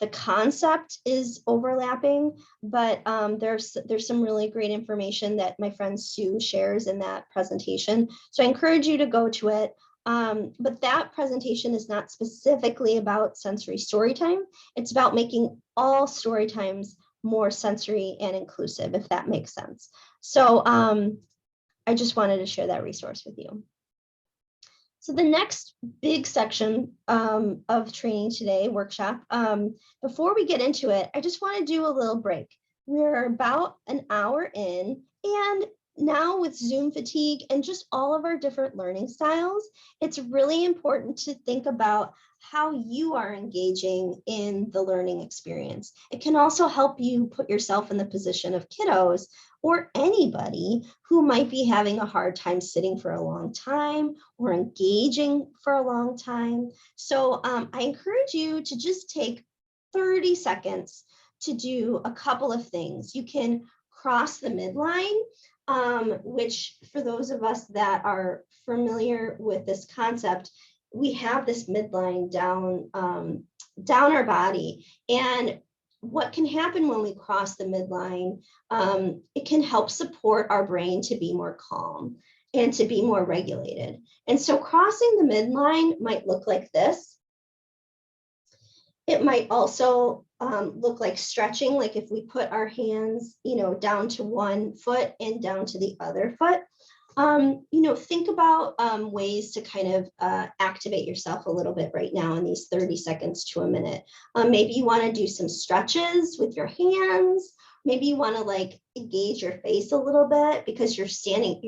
the concept is overlapping, but there's some really great information that my friend Sue shares in that presentation. So I encourage you to go to it. But that presentation is not specifically about sensory story time. It's about making all story times more sensory and inclusive, if that makes sense. So I just wanted to share that resource with you. So the next big section of training today, workshop, before we get into it, I just want to do a little break. We're about an hour in, and now with Zoom fatigue and just all of our different learning styles, it's really important to think about how you are engaging in the learning experience. It can also help you put yourself in the position of kiddos or anybody who might be having a hard time sitting for a long time or engaging for a long time. So I encourage you to just take 30 seconds to do a couple of things. You can cross the midline, which for those of us that are familiar with this concept, we have this midline down our body. And what can happen when we cross the midline, it can help support our brain to be more calm and to be more regulated. And so crossing the midline might look like this. It might also look like stretching, like if we put our hands, down to one foot and down to the other foot. Think about ways to kind of activate yourself a little bit right now in these 30 seconds to a minute. Maybe you want to do some stretches with your hands. Maybe you want to like engage your face a little bit because you're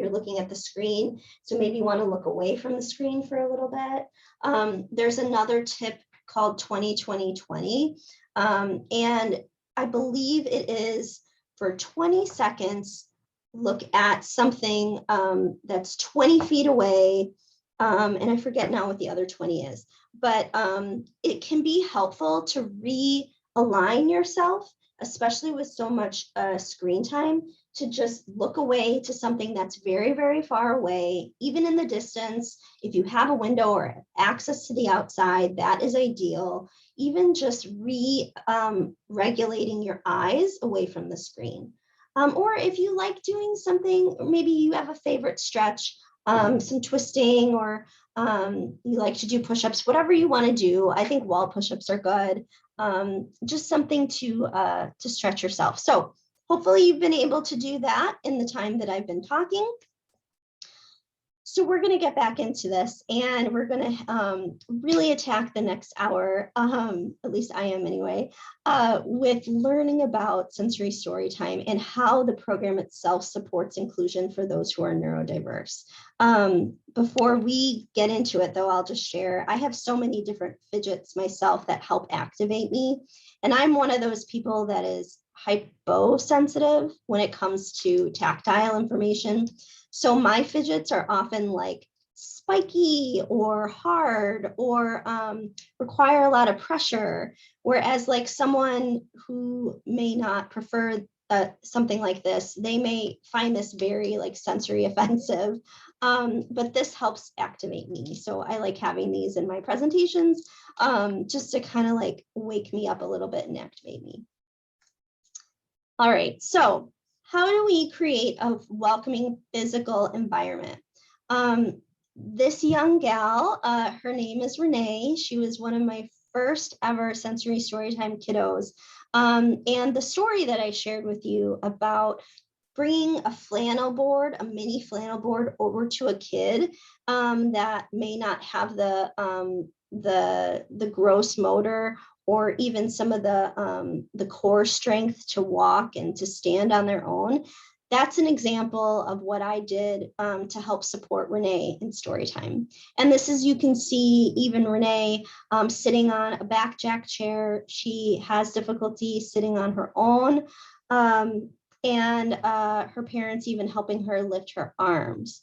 looking at the screen. So maybe you want to look away from the screen for a little bit. There's another tip called 20-20-20. And I believe it is for 20 seconds, look at something that's 20 feet away. And I forget now what the other 20 is, but it can be helpful to realign yourself, especially with so much screen time, to just look away to something that's very, very far away, even in the distance. If you have a window or access to the outside, that is ideal. Even just regulating your eyes away from the screen. Or if you like doing something, maybe you have a favorite stretch, some twisting, or you like to do push-ups, whatever you want to do. I think wall push-ups are good. Just something to stretch yourself. So hopefully you've been able to do that in the time that I've been talking. So we're going to get back into this, and we're going to really attack the next hour, at least I am anyway, with learning about sensory story time and how the program itself supports inclusion for those who are neurodiverse. Before we get into it, though, I'll just share, I have so many different fidgets myself that help activate me. And I'm one of those people that is hyposensitive when it comes to tactile information. So my fidgets are often like spiky or hard, or require a lot of pressure. Whereas like someone who may not prefer something like this, they may find this very like sensory offensive, but this helps activate me. So I like having these in my presentations, just to kind of like wake me up a little bit and activate me. All right, so how do we create a welcoming physical environment? This young gal, her name is Renee. She was one of my first ever Sensory Storytime kiddos. And the story that I shared with you about bringing a flannel board, a mini flannel board, over to a kid that may not have the gross motor, or even some of the core strength to walk and to stand on their own. That's an example of what I did to help support Renee in Storytime. And this is, you can see even Renee sitting on a back jack chair. She has difficulty sitting on her own. And her parents even helping her lift her arms.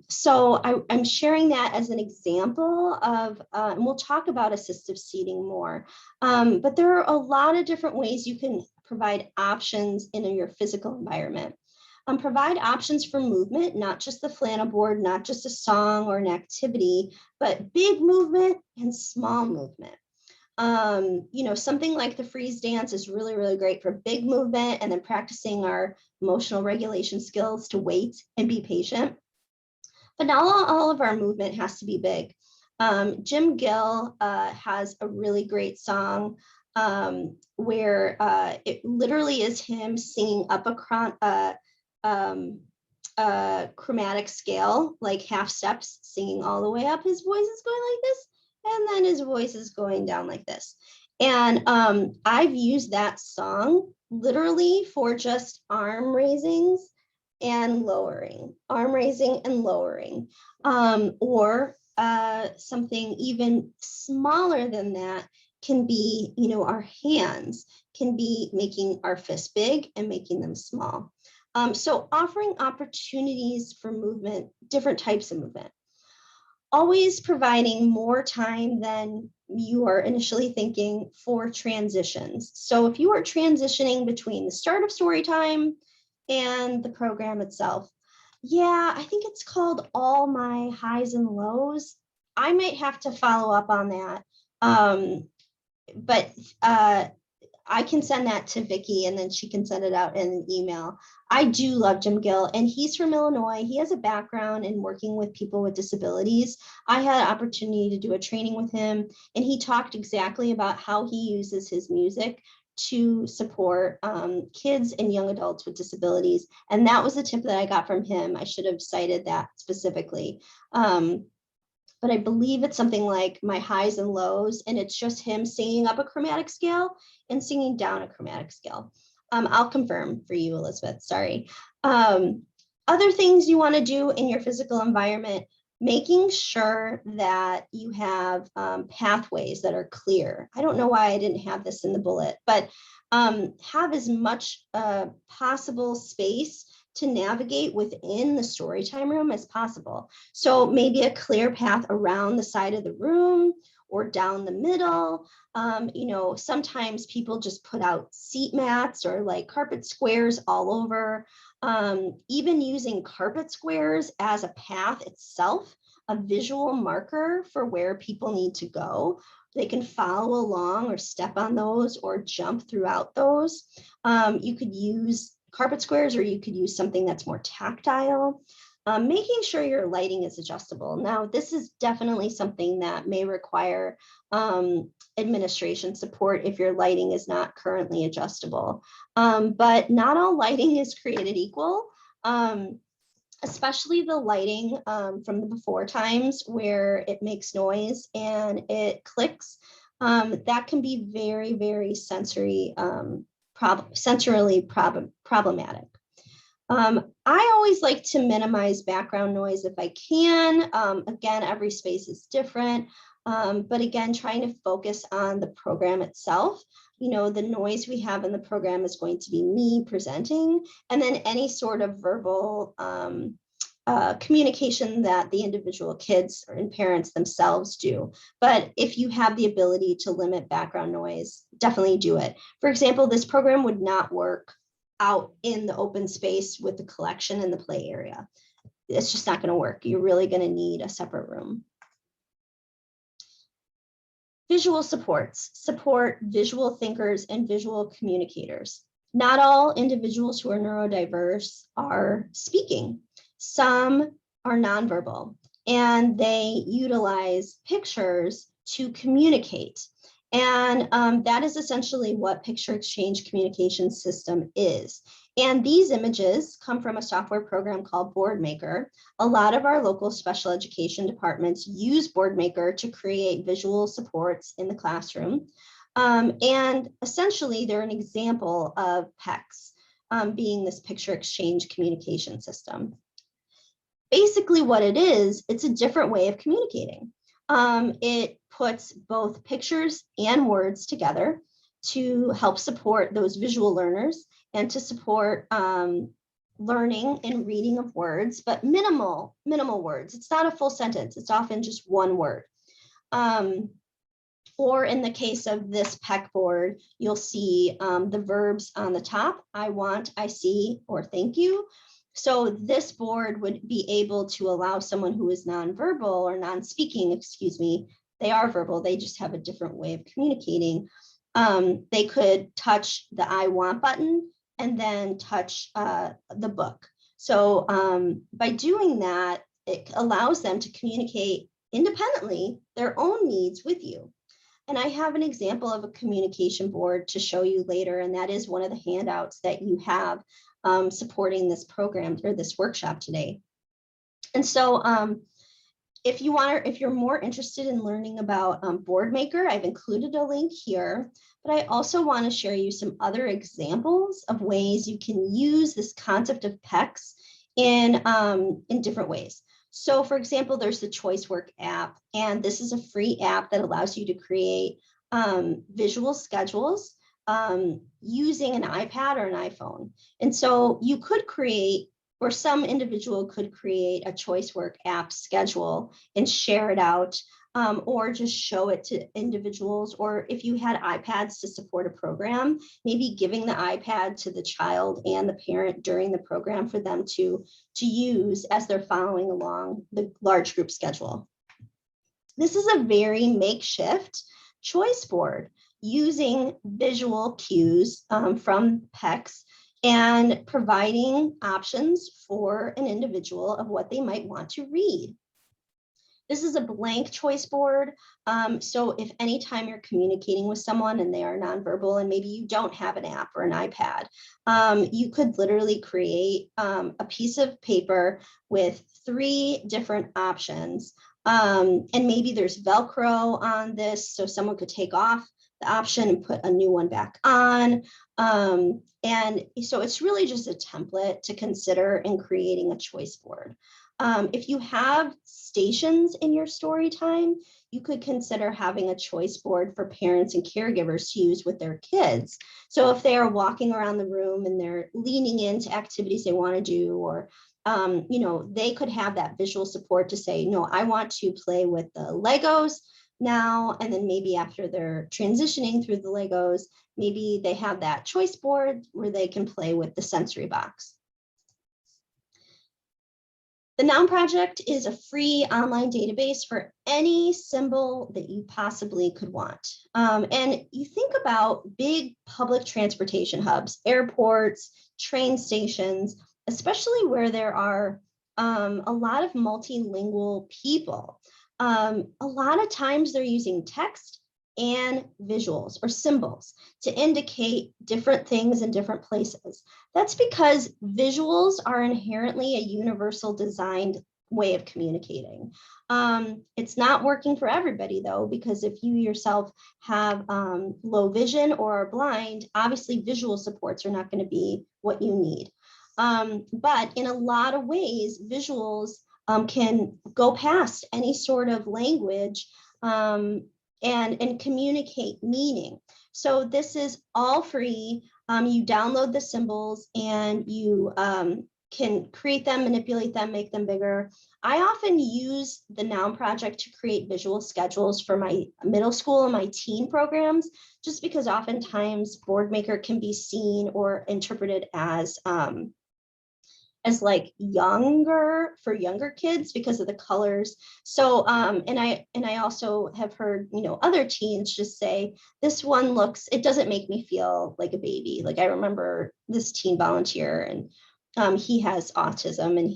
So I'm sharing that as an example of, and we'll talk about assistive seating more, but there are a lot of different ways you can provide options in your physical environment. Provide options for movement, not just the flannel board, not just a song or an activity, but big movement and small movement. You know, something like the freeze dance is really, really great for big movement, and then practicing our emotional regulation skills to wait and be patient. But not all of our movement has to be big. Jim Gill has a really great song where it literally is him singing up a chromatic scale, like half steps, singing all the way up. His voice is going like this, and then his voice is going down like this. And I've used that song literally for just arm raisings and lowering, arm raising and lowering, or something even smaller than that can be, you know, our hands can be making our fists big and making them small. So offering opportunities for movement, different types of movement. Always providing more time than you are initially thinking for transitions. So if you are transitioning between the start of story time and the program itself, yeah, I think it's called All My Highs and Lows. I might have to follow up on that. But I can send that to Vicki, and then she can send it out in an email. I do love Jim Gill, and he's from Illinois. He has a background in working with people with disabilities. I had an opportunity to do a training with him, and he talked exactly about how he uses his music to support kids and young adults with disabilities. And that was a tip that I got from him. I should have cited that specifically. But I believe it's something like My Highs and Lows, and it's just him singing up a chromatic scale and singing down a chromatic scale. I'll confirm for you, Elizabeth, sorry. Other things you want to do in your physical environment, making sure that you have pathways that are clear. I don't know why I didn't have this in the bullet, but have as much possible space to navigate within the storytime room as possible. So maybe a clear path around the side of the room or down the middle. You know, sometimes people just put out seat mats or like carpet squares all over. Even using carpet squares as a path itself, a visual marker for where people need to go. They can follow along or step on those or jump throughout those. You could use carpet squares, or you could use something that's more tactile. Making sure your lighting is adjustable. Now, this is definitely something that may require administration support if your lighting is not currently adjustable. But not all lighting is created equal, especially the lighting from the before times where it makes noise and it clicks. That can be very, very sensorily problematic. I always like to minimize background noise if I can. Again, every space is different, but again, trying to focus on the program itself. You know, the noise we have in the program is going to be me presenting, and then any sort of verbal communication that the individual kids and parents themselves do. But if you have the ability to limit background noise, definitely do it. For example, this program would not work out in the open space with the collection in the play area. It's just not going to work. You're really going to need a separate room. Visual supports support visual thinkers and visual communicators. Not all individuals who are neurodiverse are speaking. Some are nonverbal, and they utilize pictures to communicate. And that is essentially what picture exchange communication system is. And these images come from a software program called Boardmaker. A lot of our local special education departments use Boardmaker to create visual supports in the classroom. And essentially, they're an example of PECS being this picture exchange communication system. Basically, what it is, it's a different way of communicating. It puts both pictures and words together to help support those visual learners and to support learning and reading of words, but minimal words. It's not a full sentence. It's often just one word. Or in the case of this PEC board, you'll see the verbs on the top, I want, I see, or thank you. So this board would be able to allow someone who is nonverbal or non-speaking, excuse me, they are verbal, they just have a different way of communicating. They could touch the I want button and then touch the book. So by doing that, it allows them to communicate independently their own needs with you. And I have an example of a communication board to show you later, and that is one of the handouts that you have supporting this program or this workshop today. And so if you're more interested in learning about Boardmaker, I've included a link here, but I also want to share you some other examples of ways you can use this concept of PECS in different ways. So for example, there's the ChoiceWork app, and this is a free app that allows you to create visual schedules using an iPad or an iPhone. And so you could create, or some individual could create a ChoiceWork app schedule and share it out, or just show it to individuals. Or if you had iPads to support a program, maybe giving the iPad to the child and the parent during the program for them to use as they're following along the large group schedule. This is a very makeshift choice board using visual cues from PECS and providing options for an individual of what they might want to read. This is a blank choice board. So if anytime you're communicating with someone and they are nonverbal and maybe you don't have an app or an iPad, you could literally create a piece of paper with 3 different options. And maybe there's Velcro on this, so someone could take off the option and put a new one back on. And so it's really just a template to consider in creating a choice board. If you have stations in your story time, you could consider having a choice board for parents and caregivers to use with their kids. So if they are walking around the room and they're leaning into activities they want to do, or you know, they could have that visual support to say, no, I want to play with the Legos now. And then maybe after they're transitioning through the Legos, maybe they have that choice board where they can play with the sensory box. The Noun Project is a free online database for any symbol that you possibly could want. And you think about big public transportation hubs, airports, train stations, especially where there are a lot of multilingual people. A lot of times they're using text and visuals or symbols to indicate different things in different places. That's because visuals are inherently a universal designed way of communicating. It's not working for everybody though, because if you yourself have low vision or are blind, obviously visual supports are not going to be what you need. But in a lot of ways, visuals can go past any sort of language and communicate meaning. So this is all free. You download the symbols and you can create them, manipulate them, make them bigger. I often use the Noun Project to create visual schedules for my middle school and my teen programs, just because oftentimes Boardmaker can be seen or interpreted as like younger for younger kids because of the colors. So and I also have heard, you know, other teens just say, this one looks, it doesn't make me feel like a baby. Like I remember this teen volunteer, and he has autism, and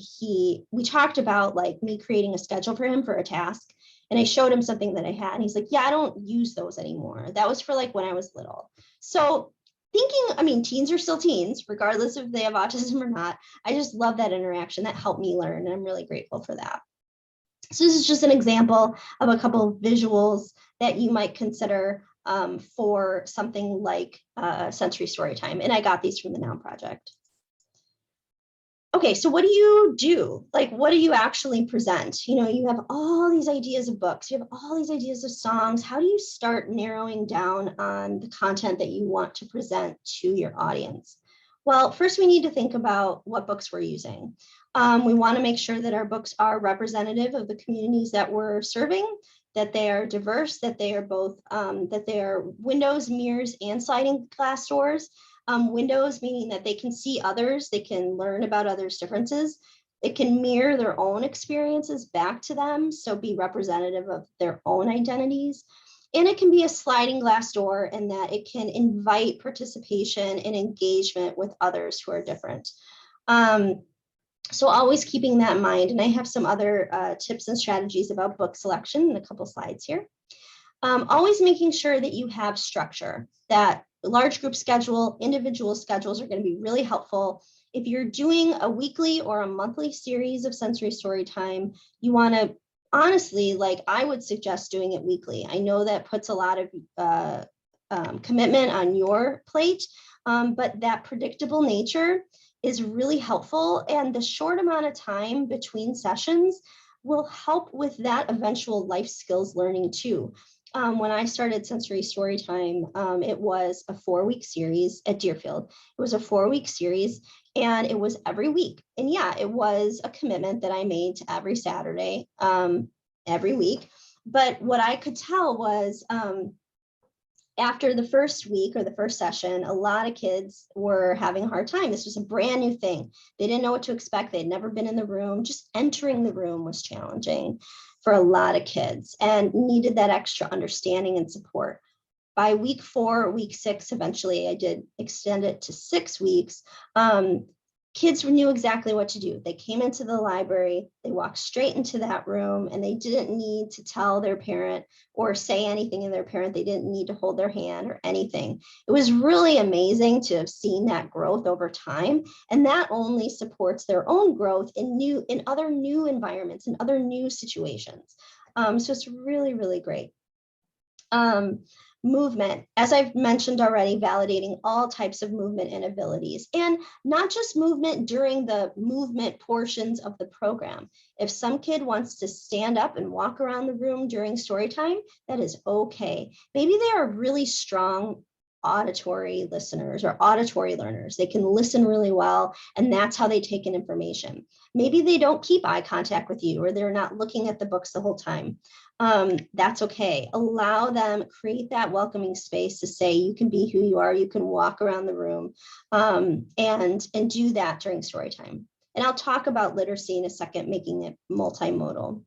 we talked about like me creating a schedule for him for a task, and I showed him something that I had, and he's like, yeah, I don't use those anymore. That was for like when I was little. So thinking, I mean, teens are still teens, regardless if they have autism or not. I just love that interaction. That helped me learn, and I'm really grateful for that. So this is just an example of a couple of visuals that you might consider for something like Sensory Storytime. And I got these from the Noun Project. Okay, so what do you do? Like, what do you actually present? You know, you have all these ideas of books, you have all these ideas of songs. How do you start narrowing down on the content that you want to present to your audience? Well, first we need to think about what books we're using. We want to make sure that our books are representative of the communities that we're serving, that they are diverse, that they are both, that they are windows, mirrors, and sliding glass doors. Windows, meaning that they can see others, they can learn about others' differences. It can mirror their own experiences back to them, so be representative of their own identities. And it can be a sliding glass door in that it can invite participation and engagement with others who are different. So always keeping that in mind. And I have some other tips and strategies about book selection in a couple slides here. Always making sure that you have structure, that large group schedule, individual schedules are going to be really helpful. If you're doing a weekly or a monthly series of Sensory Storytime, you want to, honestly, like I would suggest doing it weekly. I know that puts a lot of commitment on your plate, but that predictable nature is really helpful. And the short amount of time between sessions will help with that eventual life skills learning too. When I started Sensory Storytime, it was a 4-week series at Deerfield. It was a 4-week series, and it was every week. And yeah, it was a commitment that I made to every Saturday, every week. But what I could tell was after the first week or the first session, a lot of kids were having a hard time. This was a brand new thing. They didn't know what to expect. They'd never been in the room. Just entering the room was challenging for a lot of kids and needed that extra understanding and support. By week 4, week 6, eventually I did extend it to 6 weeks. Kids knew exactly what to do. They came into the library, they walked straight into that room, and they didn't need to tell their parent or say anything to their parent. They didn't need to hold their hand or anything. It was really amazing to have seen that growth over time. And that only supports their own growth in other new environments, in other new situations. So it's really, really great. Movement, as I've mentioned already, validating all types of movement and abilities, and not just movement during the movement portions of the program. If some kid wants to stand up and walk around the room during story time, that is okay. Maybe they are really strong auditory listeners or auditory learners. They can listen really well, and that's how they take in information. Maybe they don't keep eye contact with you, or they're not looking at the books the whole time. That's okay. Allow them, create that welcoming space to say you can be who you are, you can walk around the room, and do that during story time. And I'll talk about literacy in a second, making it multimodal.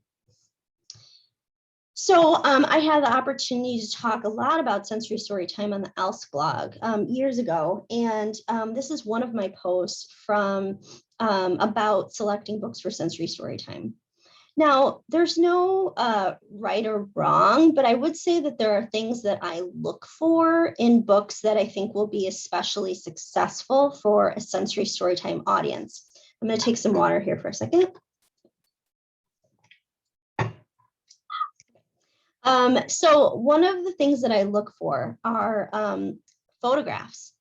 So I had the opportunity to talk a lot about sensory story time on the ELSC blog years ago. And this is one of my posts from about selecting books for sensory story time. Now, there's no right or wrong, but I would say that there are things that I look for in books that I think will be especially successful for a sensory storytime audience. I'm going to take some water here for a second. So one of the things that I look for are photographs.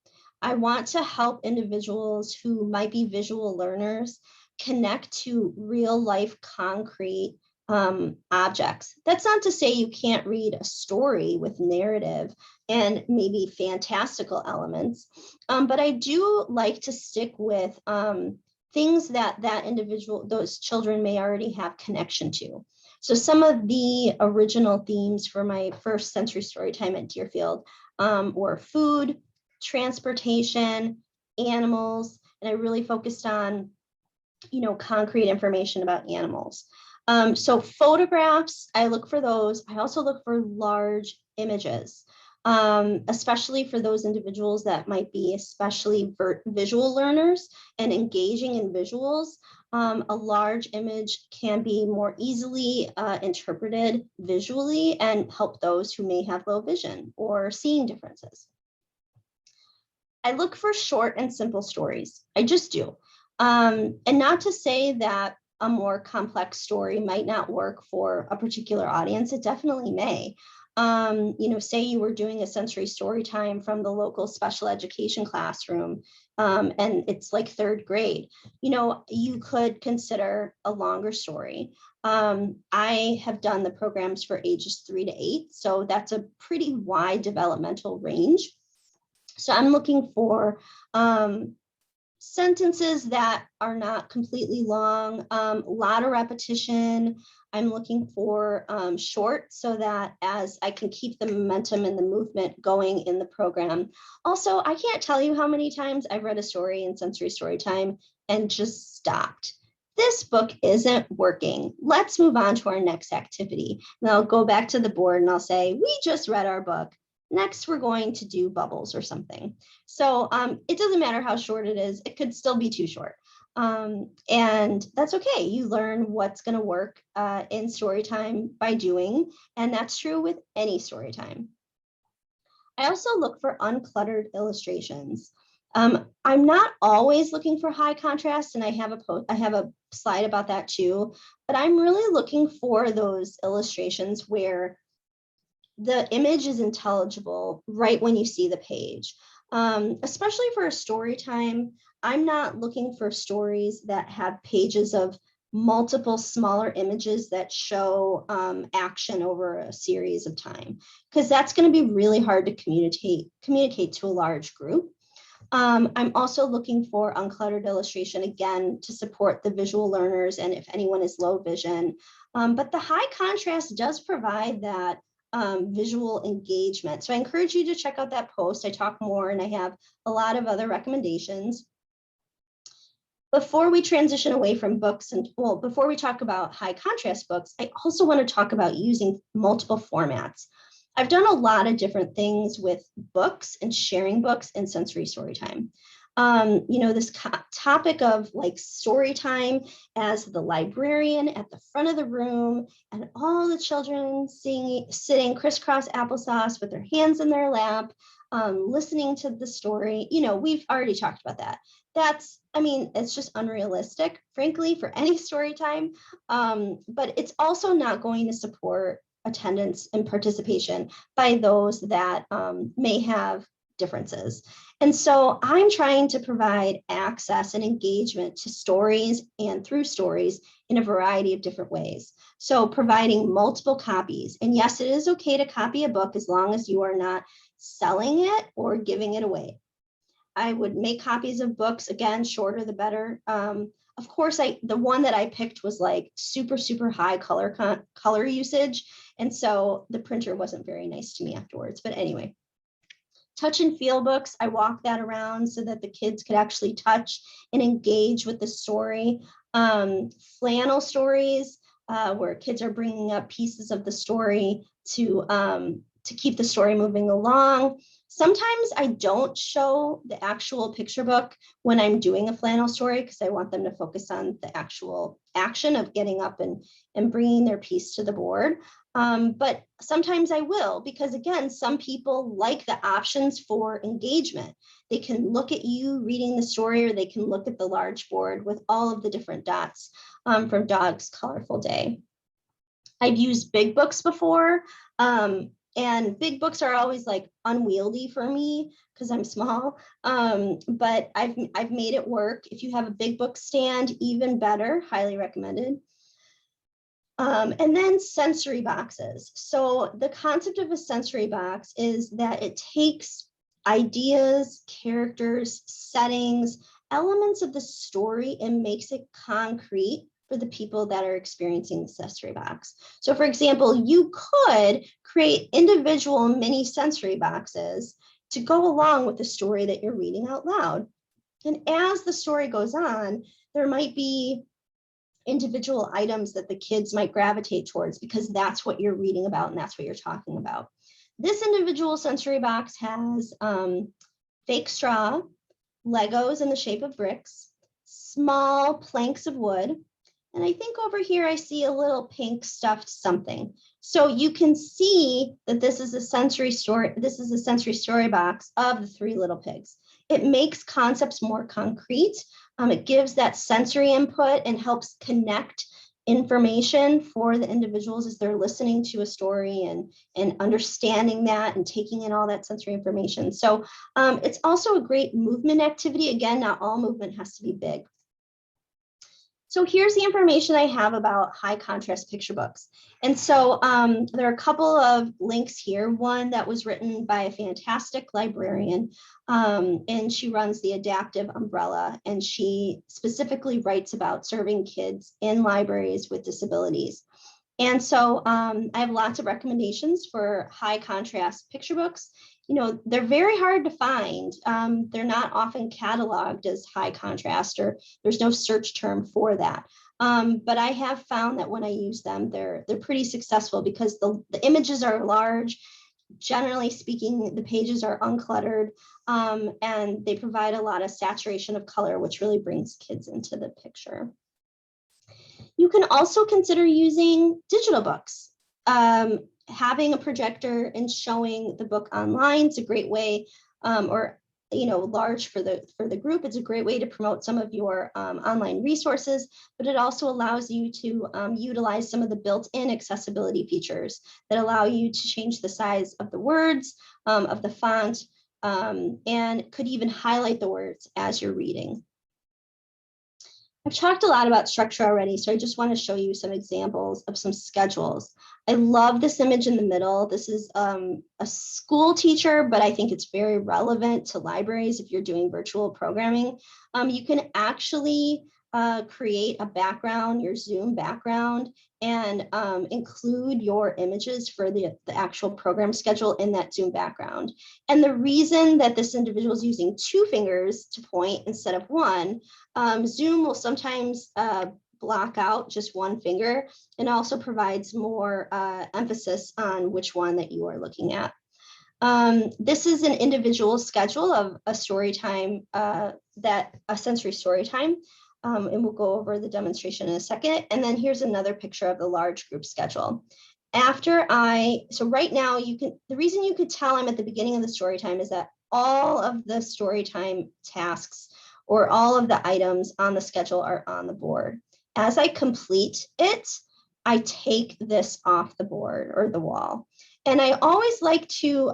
I want to help individuals who might be visual learners connect to real life concrete objects. That's not to say you can't read a story with narrative and maybe fantastical elements, but I do like to stick with things that those children may already have connection to. So some of the original themes for my first sensory story time at Deerfield were food, transportation, animals, and I really focused on, concrete information about animals. So photographs, I look for those. I also look for large images, especially for those individuals that might be especially visual learners and engaging in visuals. A large image can be more easily interpreted visually and help those who may have low vision or seeing differences. I look for short and simple stories. I just do. And not to say that a more complex story might not work for a particular audience. It definitely may. Say you were doing a sensory story time from the local special education classroom, and it's like third grade. You could consider a longer story. I have done the programs for ages 3 to 8, so that's a pretty wide developmental range. So I'm looking for sentences that are not completely long, a lot of repetition. I'm looking for short so that as I can keep the momentum and the movement going in the program. Also, I can't tell you how many times I've read a story in sensory story time and just stopped. This book isn't working. Let's move on to our next activity. And I'll go back to the board and I'll say, we just read our book. Next, we're going to do bubbles or something. So it doesn't matter how short it is. It could still be too short. And that's okay. You learn what's going to work in story time by doing. And that's true with any story time. I also look for uncluttered illustrations. I'm not always looking for high contrast, and I have a slide about that too, but I'm really looking for those illustrations where the image is intelligible right when you see the page. Especially for a story time, I'm not looking for stories that have pages of multiple smaller images that show action over a series of time, because that's going to be really hard to communicate to a large group. I'm also looking for uncluttered illustration, again, to support the visual learners and if anyone is low vision. But the high contrast does provide that visual engagement. So I encourage you to check out that post. I talk more and I have a lot of other recommendations. Before we transition away from books before we talk about high contrast books, I also want to talk about using multiple formats. I've done a lot of different things with books and sharing books in sensory storytime. This topic of like story time as the librarian at the front of the room and all the children sitting crisscross applesauce with their hands in their lap, listening to the story. We've already talked about that. It's just unrealistic, frankly, for any story time. But it's also not going to support attendance and participation by those that may have differences. And so I'm trying to provide access and engagement to stories and through stories in a variety of different ways. So providing multiple copies. And yes, it is okay to copy a book as long as you are not selling it or giving it away. I would make copies of books, again, shorter the better. Of course, the one that I picked was like super, super high color usage. And so the printer wasn't very nice to me afterwards. But anyway, touch and feel books, I walk that around so that the kids could actually touch and engage with the story. Flannel stories, where kids are bringing up pieces of the story to keep the story moving along. Sometimes I don't show the actual picture book when I'm doing a flannel story because I want them to focus on the actual action of getting up and bringing their piece to the board. But sometimes I will, because again, some people like the options for engagement. They can look at you reading the story, or they can look at the large board with all of the different dots from Dog's Colorful Day. I've used big books before, and big books are always like unwieldy for me because I'm small, but I've made it work. If you have a big book stand, even better, highly recommended. And then sensory boxes. So the concept of a sensory box is that it takes ideas, characters, settings, elements of the story and makes it concrete for the people that are experiencing the sensory box. So for example, you could create individual mini sensory boxes to go along with the story that you're reading out loud. And as the story goes on, there might be individual items that the kids might gravitate towards because that's what you're reading about and that's what you're talking about. This individual sensory box has fake straw, Legos in the shape of bricks, small planks of wood, and I think over here I see a little pink stuffed something. So you can see that this is a sensory story. This is a sensory story box of the Three Little Pigs. It makes concepts more concrete. It gives that sensory input and helps connect information for the individuals as they're listening to a story and understanding that and taking in all that sensory information. So it's also a great movement activity. Again, not all movement has to be big. So here's the information I have about high contrast picture books. And so there are a couple of links here. One that was written by a fantastic librarian, and she runs the Adaptive Umbrella, and she specifically writes about serving kids in libraries with disabilities. And so I have lots of recommendations for high contrast picture books. You know, they're very hard to find. They're not often cataloged as high contrast, or there's no search term for that. But I have found that when I use them, they're pretty successful because the images are large. Generally speaking, the pages are uncluttered, and they provide a lot of saturation of color, which really brings kids into the picture. You can also consider using digital books. Having a projector and showing the book online is a great way, or large for the group. It's a great way to promote some of your online resources, but it also allows you to utilize some of the built-in accessibility features that allow you to change the size of the words, of the font, and could even highlight the words as you're reading. I've talked a lot about structure already, so I just want to show you some examples of some schedules. I love this image in the middle. This is a school teacher, but I think it's very relevant to libraries if you're doing virtual programming. You can actually create a background, your Zoom background, and include your images for the actual program schedule in that Zoom background. And the reason that this individual is using 2 fingers to point instead of 1, Zoom will sometimes block out just 1 finger, and also provides more emphasis on which one that you are looking at. This is an individual schedule of a story time, a sensory story time. And we'll go over the demonstration in a second. And then here's another picture of the large group schedule. So right now the reason you could tell I'm at the beginning of the story time is that all of the story time tasks or all of the items on the schedule are on the board. As I complete it, I take this off the board or the wall. And I always like to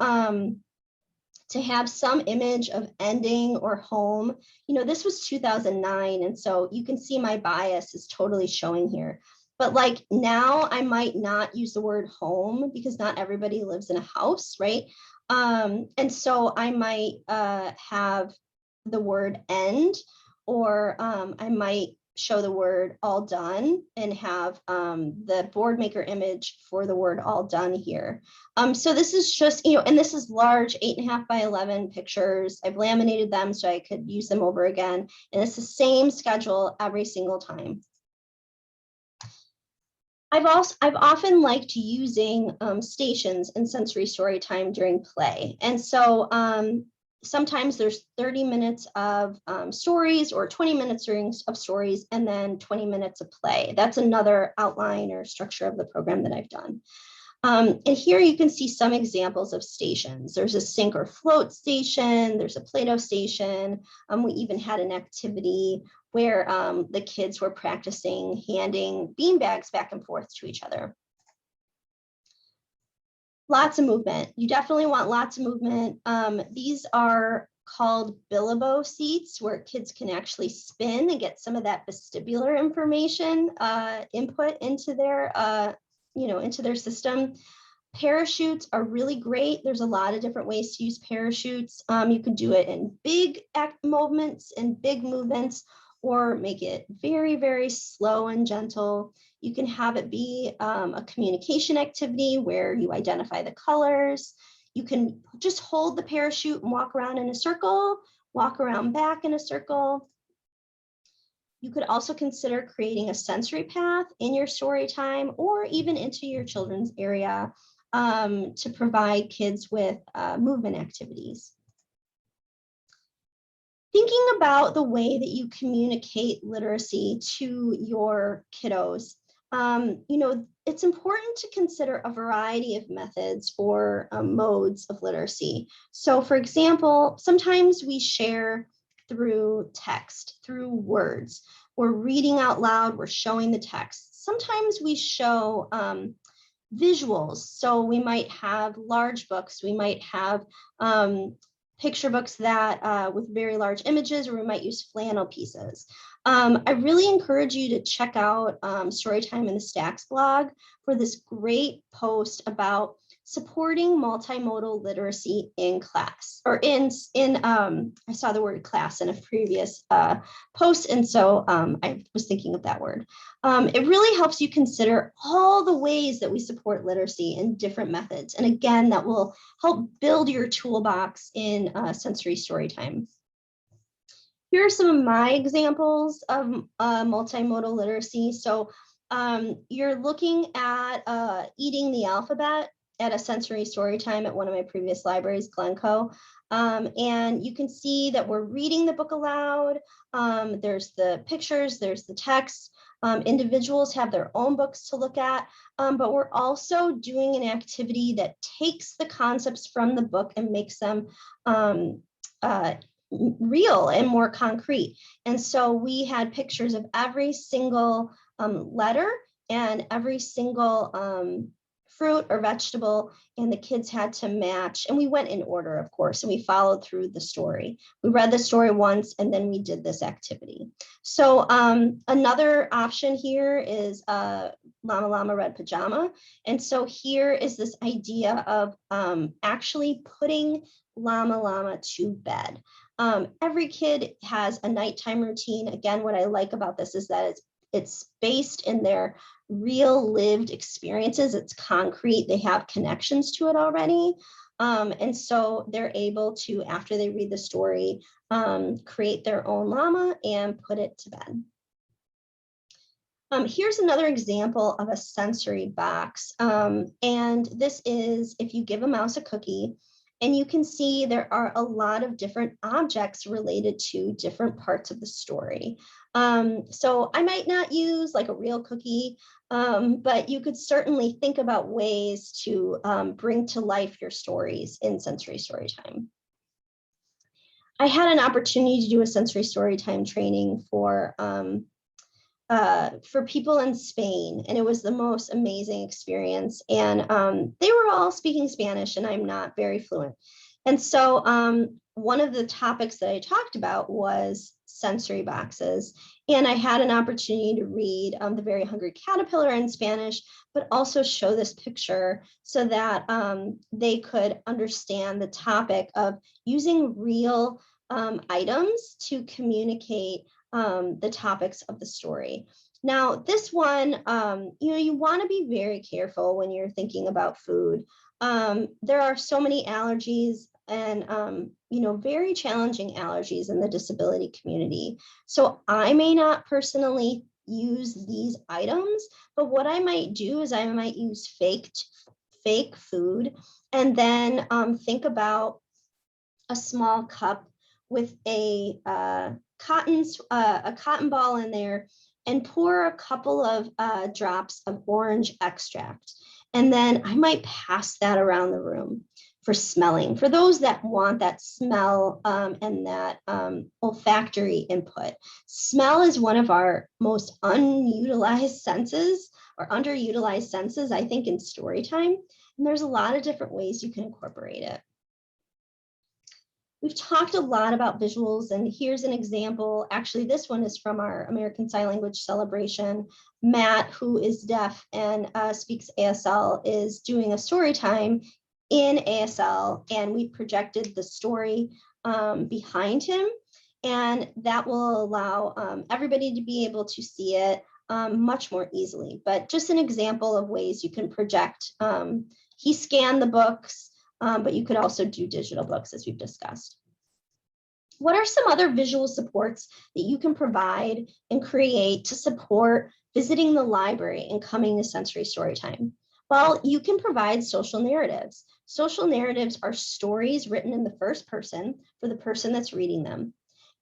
have some image of ending or home. This was 2009, and so you can see my bias is totally showing here. But like now, I might not use the word home because not everybody lives in a house, right? And so I might have the word end, or I might show the word all done and have the board maker image for the word all done here. So this is just, and this is large 8.5 by 11 pictures. I've laminated them so I could use them over again. And it's the same schedule every single time. I've often liked using stations in sensory story time during play. And so sometimes there's 30 minutes of stories or 20 minutes of stories and then 20 minutes of play. That's another outline or structure of the program that I've done. And here you can see some examples of stations. There's a sink or float station, there's a Play-Doh station. We even had an activity where the kids were practicing handing beanbags back and forth to each other. Lots of movement. You definitely want lots of movement. These are called Bilbo seats, where kids can actually spin and get some of that vestibular information input into their into their system. Parachutes are really great. There's a lot of different ways to use parachutes. You can do it in big movements and big movements, or make it very, very slow and gentle. You can have it be a communication activity where you identify the colors. You can just hold the parachute and walk around in a circle, walk around back in a circle. You could also consider creating a sensory path in your story time or even into your children's area to provide kids with movement activities. Thinking about the way that you communicate literacy to your kiddos, it's important to consider a variety of methods or modes of literacy. So for example, sometimes we share through text, through words. We're reading out loud, we're showing the text. Sometimes we show visuals. So we might have large books, we might have picture books that with very large images, or we might use flannel pieces. I really encourage you to check out Storytime in the Stacks blog for this great post about supporting multimodal literacy in class, or I saw the word class in a previous post, and so I was thinking of that word. It really helps you consider all the ways that we support literacy in different methods. And again, that will help build your toolbox in sensory storytime. Here are some of my examples of multimodal literacy. So you're looking at eating the alphabet at a sensory story time at one of my previous libraries, Glencoe. And you can see that we're reading the book aloud. There's the pictures, there's the text. Individuals have their own books to look at, but we're also doing an activity that takes the concepts from the book and makes them real and more concrete. And so we had pictures of every single letter and every single fruit or vegetable, and the kids had to match, and we went in order, of course, and we followed through the story. We read the story once and then we did this activity. So another option here is Llama Llama Red Pajama. And so here is this idea of actually putting Llama Llama to bed. Every kid has a nighttime routine. Again, what I like about this is that it's based in their real lived experiences. It's concrete. They have connections to it already. And so they're able to, after they read the story, create their own llama and put it to bed. Here's another example of a sensory box. And this is if you give a mouse a cookie, and you can see there are a lot of different objects related to different parts of the story. So I might not use like a real cookie, but you could certainly think about ways to bring to life your stories in sensory storytime. I had an opportunity to do a sensory storytime training for people in Spain, and it was the most amazing experience. And they were all speaking Spanish, and I'm not very fluent. And so one of the topics that I talked about was sensory boxes. And I had an opportunity to read The Very Hungry Caterpillar in Spanish, but also show this picture so that they could understand the topic of using real items to communicate the topics of the story. Now, this one, you want to be very careful when you're thinking about food. There are so many allergies and, very challenging allergies in the disability community. So I may not personally use these items, but what I might do is I might use fake food, and then think about a small cup with a cotton ball in there, and pour a couple of drops of orange extract. And then I might pass that around the room for smelling, for those that want that smell and that olfactory input. Smell is one of our most unutilized senses, or underutilized senses, I think, in story time. And there's a lot of different ways you can incorporate it. We've talked a lot about visuals, and here's an example. Actually, this one is from our American Sign Language celebration. Matt, who is deaf and speaks ASL, is doing a story time in ASL, and we projected the story behind him, and that will allow everybody to be able to see it much more easily. But just an example of ways you can project. He scanned the books, but you could also do digital books, as we've discussed. What are some other visual supports that you can provide and create to support visiting the library and coming to Sensory Storytime? Well, you can provide social narratives. Social narratives are stories written in the first person for the person that's reading them.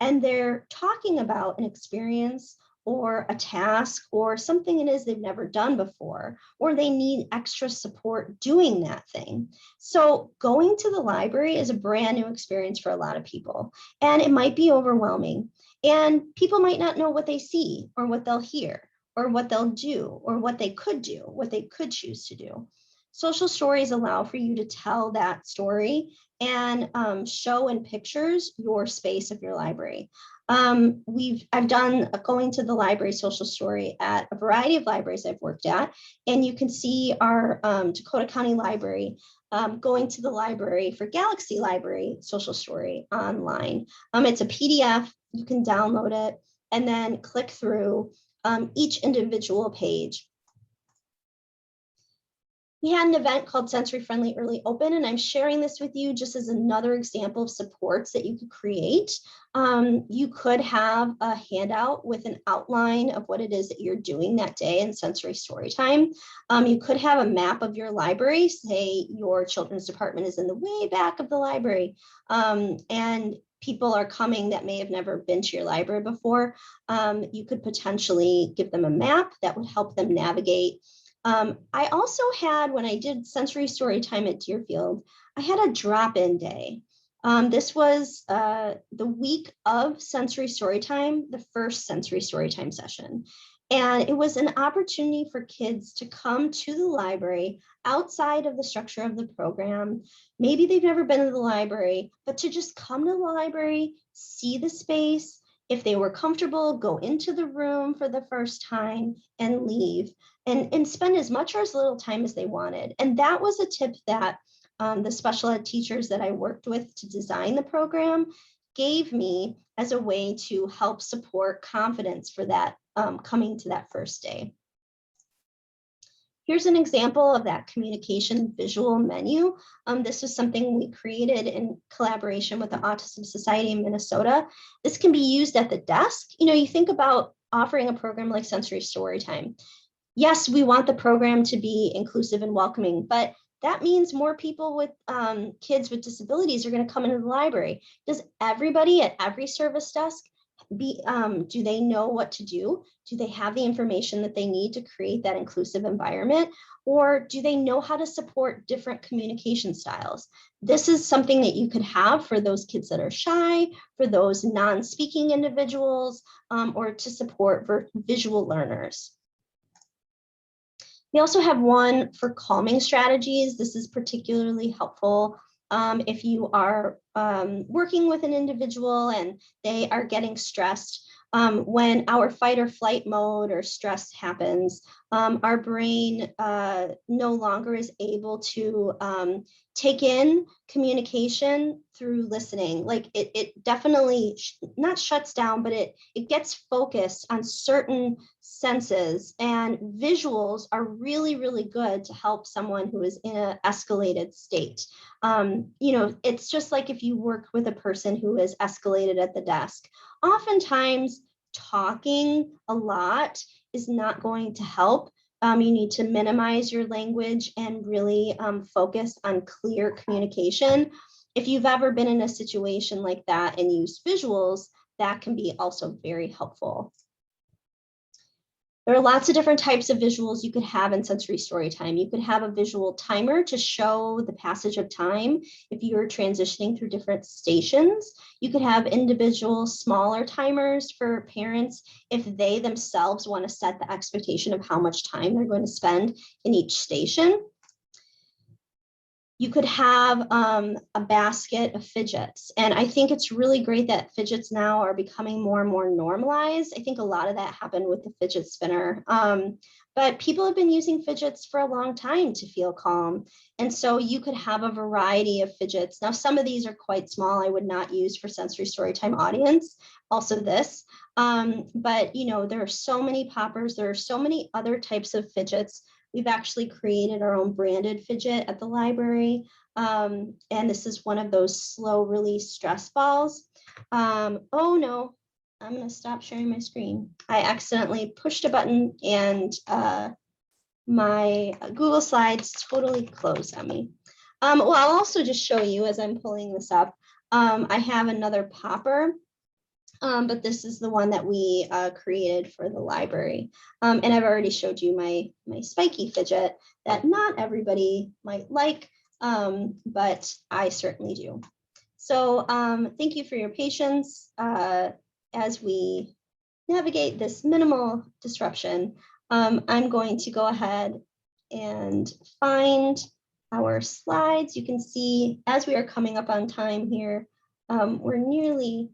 And they're talking about an experience or a task or something it is they've never done before, or they need extra support doing that thing. So going to the library is a brand new experience for a lot of people, and it might be overwhelming. And people might not know what they see or what they'll hear or what they'll do or what they could do, what they could choose to do. Social stories allow for you to tell that story and show in pictures your space of your library. I've done a going to the library social story at a variety of libraries I've worked at, and you can see our Dakota County Library going to the library for Galaxy Library social story online. It's a PDF, you can download it and then click through each individual page. We had an event called Sensory Friendly Early Open, and I'm sharing this with you just as another example of supports that you could create. You could have a handout with an outline of what it is that you're doing that day in Sensory Storytime. You could have a map of your library, say your children's department is in the way back of the library, and people are coming that may have never been to your library before. You could potentially give them a map that would help them navigate. I also had, when I did Sensory Storytime at Deerfield, I had a drop-in day. This was the week of Sensory Storytime, the first Sensory Storytime session. And it was an opportunity for kids to come to the library outside of the structure of the program. Maybe they've never been to the library, but to just come to the library, see the space. If they were comfortable, go into the room for the first time and leave. And spend as much or as little time as they wanted. And that was a tip that the special ed teachers that I worked with to design the program gave me as a way to help support confidence for that coming to that first day. Here's an example of that communication visual menu. This was something we created in collaboration with the Autism Society in Minnesota. This can be used at the desk. You know, you think about offering a program like Sensory Storytime. Yes, we want the program to be inclusive and welcoming, but that means more people with kids with disabilities are going to come into the library. Does everybody at every service desk do they know what to do? Do they have the information that they need to create that inclusive environment? Or do they know how to support different communication styles? This is something that you could have for those kids that are shy, for those non-speaking individuals, or to support visual learners. We also have one for calming strategies. This is particularly helpful if you are working with an individual and they are getting stressed. When our fight or flight mode or stress happens, our brain no longer is able to take in communication through listening. Like it definitely not shuts down, but it gets focused on certain senses, and visuals are really, really good to help someone who is in an escalated state. You know, it's just like if you work with a person who is escalated at the desk. Oftentimes, talking a lot is not going to help. You need to minimize your language and really focus on clear communication. If you've ever been in a situation like that and used visuals, that can be also very helpful. There are lots of different types of visuals you could have in sensory storytime. You could have a visual timer to show the passage of time if you're transitioning through different stations. You could have individual smaller timers for parents if they themselves want to set the expectation of how much time they're going to spend in each station. You could have a basket of fidgets. And I think it's really great that fidgets now are becoming more and more normalized. I think a lot of that happened with the fidget spinner. But people have been using fidgets for a long time to feel calm. And so you could have a variety of fidgets. Now, some of these are quite small. I would not use for sensory storytime audience. Also this. But, you know, there are so many poppers. There are so many other types of fidgets. We've actually created our own branded fidget at the library. And this is one of those slow release stress balls. Oh no, I'm gonna stop sharing my screen. I accidentally pushed a button and my Google Slides totally closed on me. Well, I'll also just show you as I'm pulling this up. I have another popper. But this is the one that we created for the library. And I've already showed you my spiky fidget that not everybody might like, but I certainly do. So thank you for your patience as we navigate this minimal disruption. I'm going to go ahead and find our slides. You can see as we are coming up on time here, we're nearly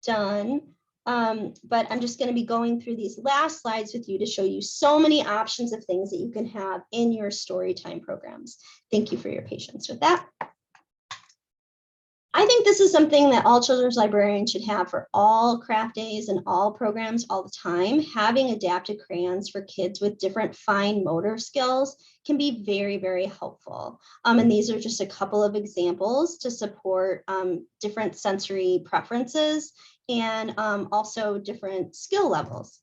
done, but I'm just going to be going through these last slides with you to show you so many options of things that you can have in your storytime programs. Thank you for your patience with that. I think this is something that all children's librarians should have for all craft days and all programs all the time. Having adapted crayons for kids with different fine motor skills can be very, very helpful. And these are just a couple of examples to support different sensory preferences and also different skill levels.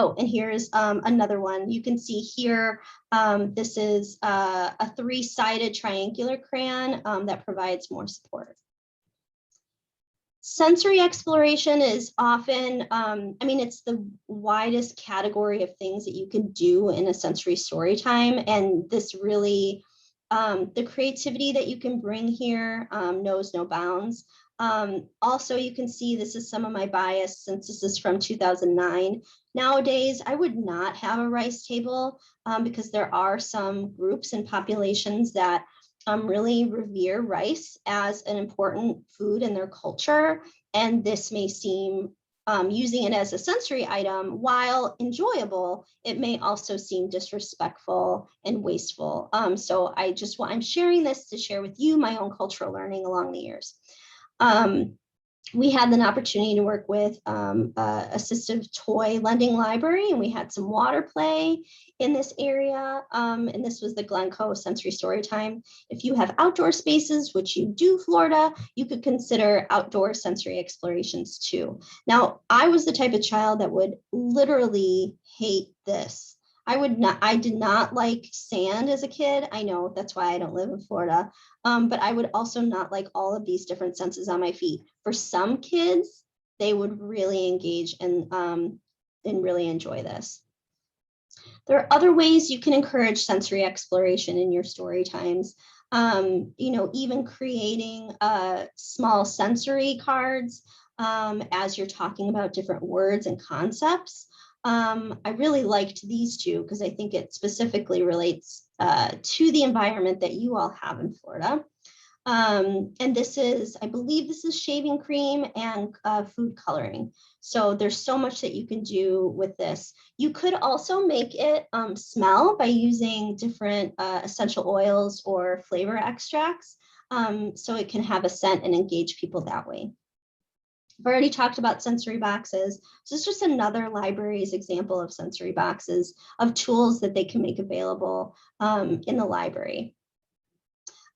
Oh, and here's another one. You can see here, this is a three-sided triangular crayon that provides more support. Sensory exploration is often, I mean, it's the widest category of things that you can do in a sensory story time. And this really, the creativity that you can bring here knows no bounds. Also, you can see this is some of my bias since this is from 2009. Nowadays, I would not have a rice table because there are some groups and populations that really revere rice as an important food in their culture. And this may seem, using it as a sensory item, while enjoyable, it may also seem disrespectful and wasteful. So I'm sharing this to share with you my own cultural learning along the years. We had an opportunity to work with assistive toy lending library, and we had some water play in this area. And this was the Glencoe Sensory Storytime. If you have outdoor spaces, which you do, Florida, you could consider outdoor sensory explorations too. Now, I was the type of child that would literally hate this. I did not like sand as a kid. I know that's why I don't live in Florida. But I would also not like all of these different senses on my feet. For some kids, they would really engage and really enjoy this. There are other ways you can encourage sensory exploration in your story times. You know, even creating small sensory cards as you're talking about different words and concepts. I really liked these two because I think it specifically relates to the environment that you all have in Florida. And this is, I believe this is shaving cream and food coloring. So there's so much that you can do with this. You could also make it smell by using different essential oils or flavor extracts. So it can have a scent and engage people that way. I've already talked about sensory boxes. So it's just another library's example of sensory boxes of tools that they can make available in the library.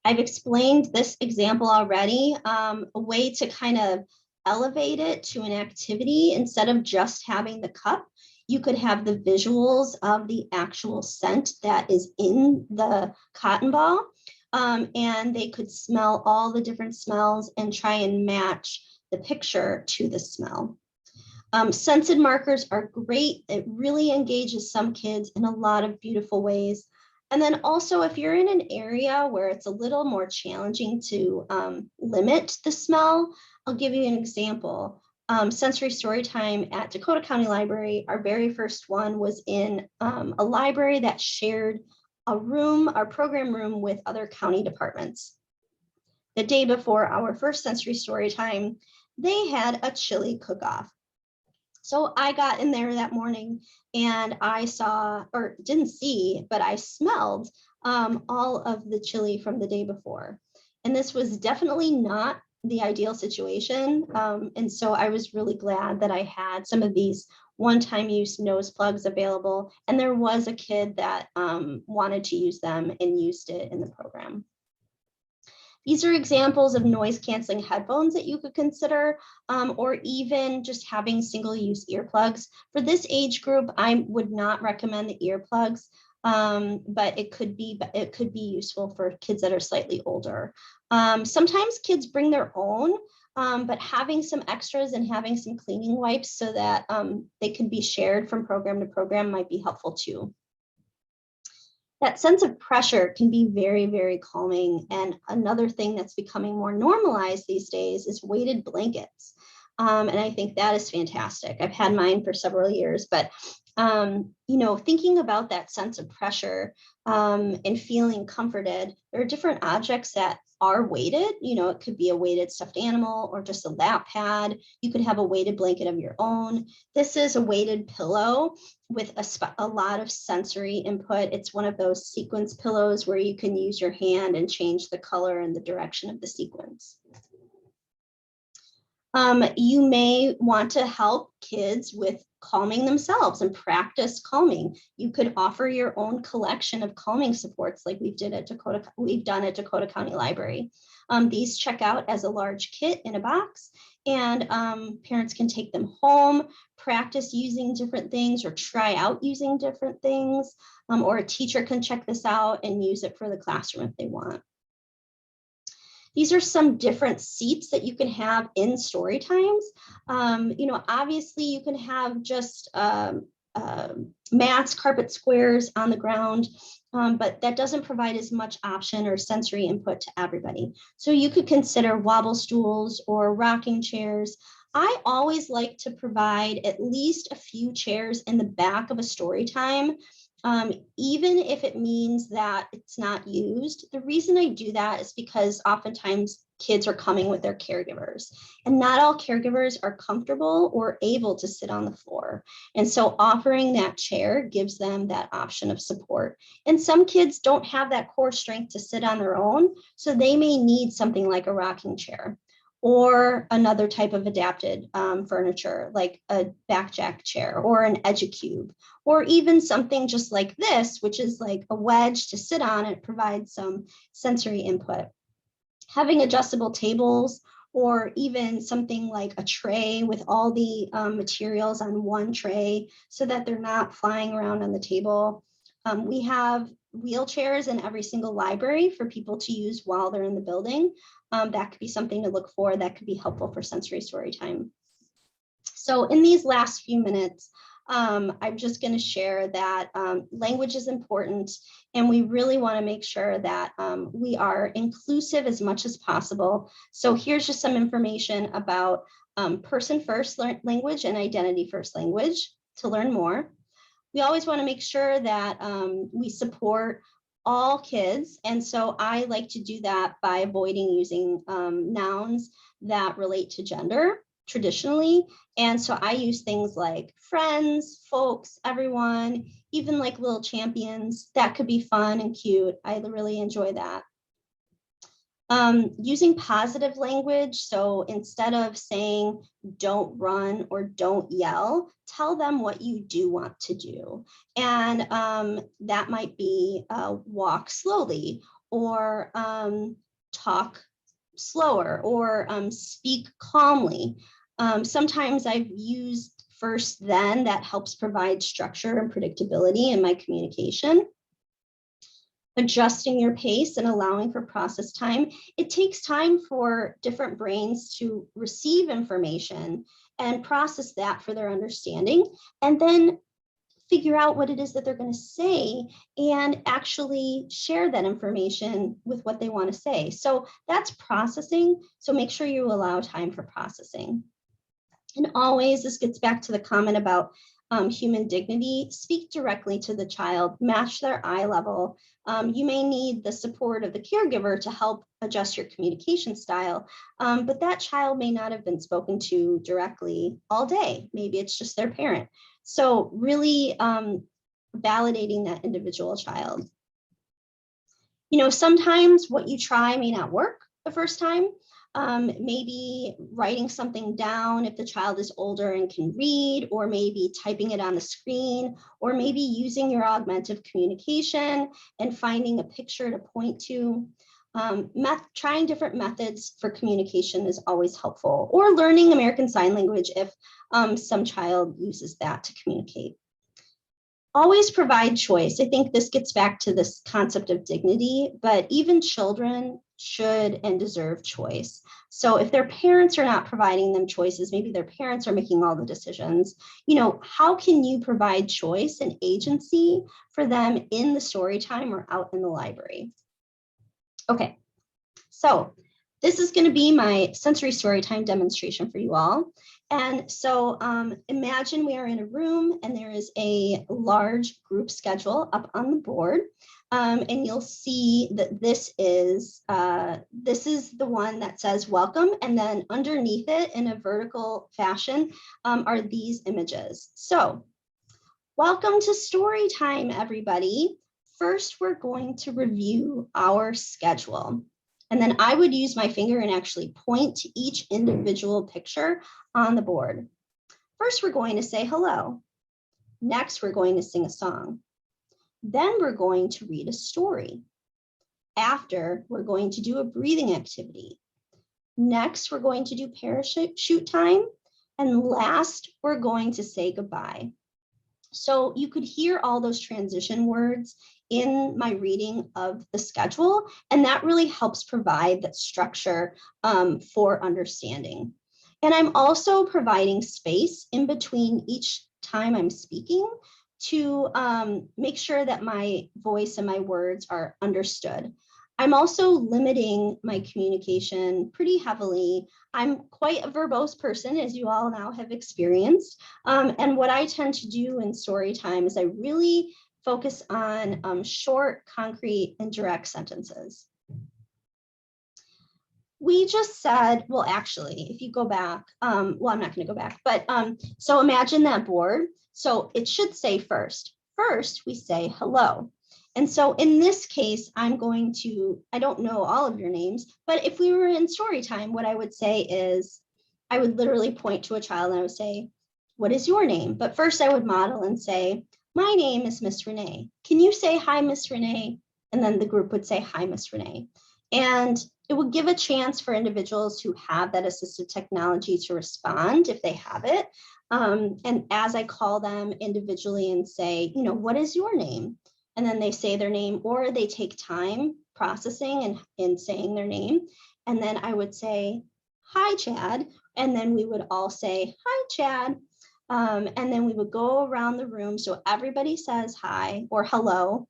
I've explained this example already, a way to kind of elevate it to an activity, instead of just having the cup, you could have the visuals of the actual scent that is in the cotton ball. And they could smell all the different smells and try and match the picture to the smell. Scented markers are great. It really engages some kids in a lot of beautiful ways. And then also, if you're in an area where it's a little more challenging to limit the smell, I'll give you an example. Sensory Storytime at Dakota County Library, our very first one was in a library that shared a room, our program room, with other county departments. The day before our first Sensory Storytime, they had a chili cook-off. So I got in there that morning and I saw, or didn't see, but I smelled all of the chili from the day before. And this was definitely not the ideal situation. And so I was really glad that I had some of these one-time use nose plugs available. And there was a kid that wanted to use them and used it in the program. These are examples of noise canceling headphones that you could consider, or even just having single-use earplugs. For this age group, I would not recommend the earplugs, but it could be useful for kids that are slightly older. Sometimes kids bring their own, but having some extras and having some cleaning wipes so that they can be shared from program to program might be helpful too. That sense of pressure can be very, very calming. And another thing that's becoming more normalized these days is weighted blankets. And I think that is fantastic. I've had mine for several years, but thinking about that sense of pressure and feeling comforted, there are different objects that are weighted. It could be a weighted stuffed animal or just a lap pad. You could have a weighted blanket of your own. This is a weighted pillow with a lot of sensory input. It's one of those sequence pillows where you can use your hand and change the color and the direction of the sequence. You may want to help kids with calming themselves and practice calming. You could offer your own collection of calming supports like we've done at Dakota County Library. These check out as a large kit in a box, and parents can take them home, practice using different things or try out using different things, or a teacher can check this out and use it for the classroom if they want. These are some different seats that you can have in story times. Obviously you can have just mats, carpet squares on the ground, but that doesn't provide as much option or sensory input to everybody. So you could consider wobble stools or rocking chairs. I always like to provide at least a few chairs in the back of a story time. Even if it means that it's not used. The reason I do that is because oftentimes kids are coming with their caregivers, and not all caregivers are comfortable or able to sit on the floor. And so offering that chair gives them that option of support. And some kids don't have that core strength to sit on their own, so they may need something like a rocking chair or another type of adapted furniture like a backjack chair or an EduCube, or even something just like this, which is like a wedge to sit on and provides some sensory input. Having adjustable tables, or even something like a tray with all the materials on one tray so that they're not flying around on the table. We have wheelchairs in every single library for people to use while they're in the building. That could be something to look for. That could be helpful for sensory story time. So in these last few minutes, I'm just going to share that language is important, and we really want to make sure that we are inclusive as much as possible. So here's just some information about person first language and identity first language to learn more. We always want to make sure that we support all kids. And so I like to do that by avoiding using nouns that relate to gender traditionally. And so I use things like friends, folks, everyone, even like little champions. That could be fun and cute. I really enjoy that. Using positive language. So instead of saying don't run or don't yell, tell them what you do want to do. And that might be walk slowly or talk slower or speak calmly. Sometimes I've used first then. That helps provide structure and predictability in my communication. Adjusting your pace and allowing for process time. It takes time for different brains to receive information and process that for their understanding, and then figure out what it is that they're going to say and actually share that information with what they want to say. So that's processing. So make sure you allow time for processing. And always, this gets back to the comment about human dignity. Speak directly to the child, match their eye level. You may need the support of the caregiver to help adjust your communication style, but that child may not have been spoken to directly all day. Maybe it's just their parent. So really validating that individual child. You know, sometimes what you try may not work the first time. Maybe writing something down if the child is older and can read, or maybe typing it on the screen, or maybe using your augmentative communication and finding a picture to point to. Trying different methods for communication is always helpful, or learning American Sign Language if some child uses that to communicate. Always provide choice. I think this gets back to this concept of dignity, but even children should and deserve choice. So if their parents are not providing them choices, maybe their parents are making all the decisions, you know, how can you provide choice and agency for them in the story time or out in the library? Okay, so this is going to be my sensory storytime demonstration for you all. And so imagine we are in a room and there is a large group schedule up on the board. And you'll see that this is the one that says welcome. And then underneath it in a vertical fashion are these images. So welcome to story time, everybody. First, we're going to review our schedule. And then I would use my finger and actually point to each individual picture on the board. First, we're going to say hello. Next, we're going to sing a song. Then we're going to read a story. After, we're going to do a breathing activity. Next, we're going to do parachute time. And last, we're going to say goodbye. So you could hear all those transition words in my reading of the schedule, and that really helps provide that structure for understanding. And I'm also providing space in between each time I'm speaking to make sure that my voice and my words are understood. I'm also limiting my communication pretty heavily. I'm quite a verbose person, as you all now have experienced. And what I tend to do in story time is I really focus on short, concrete, and direct sentences. We just said, well, actually, if you go back, well, I'm not going to go back, but so imagine that board. So it should say first. First, we say hello. And so in this case, I'm going to, I don't know all of your names, but if we were in story time, what I would say is, I would literally point to a child and I would say, what is your name? But first I would model and say, my name is Miss Renee. Can you say hi, Miss Renee? And then the group would say, hi, Miss Renee. And it would give a chance for individuals who have that assistive technology to respond if they have it. And as I call them individually and say, you know, what is your name? And then they say their name, or they take time processing and saying their name. And then I would say, hi, Chad. And then we would all say, hi, Chad. And then we would go around the room. So everybody says hi or hello.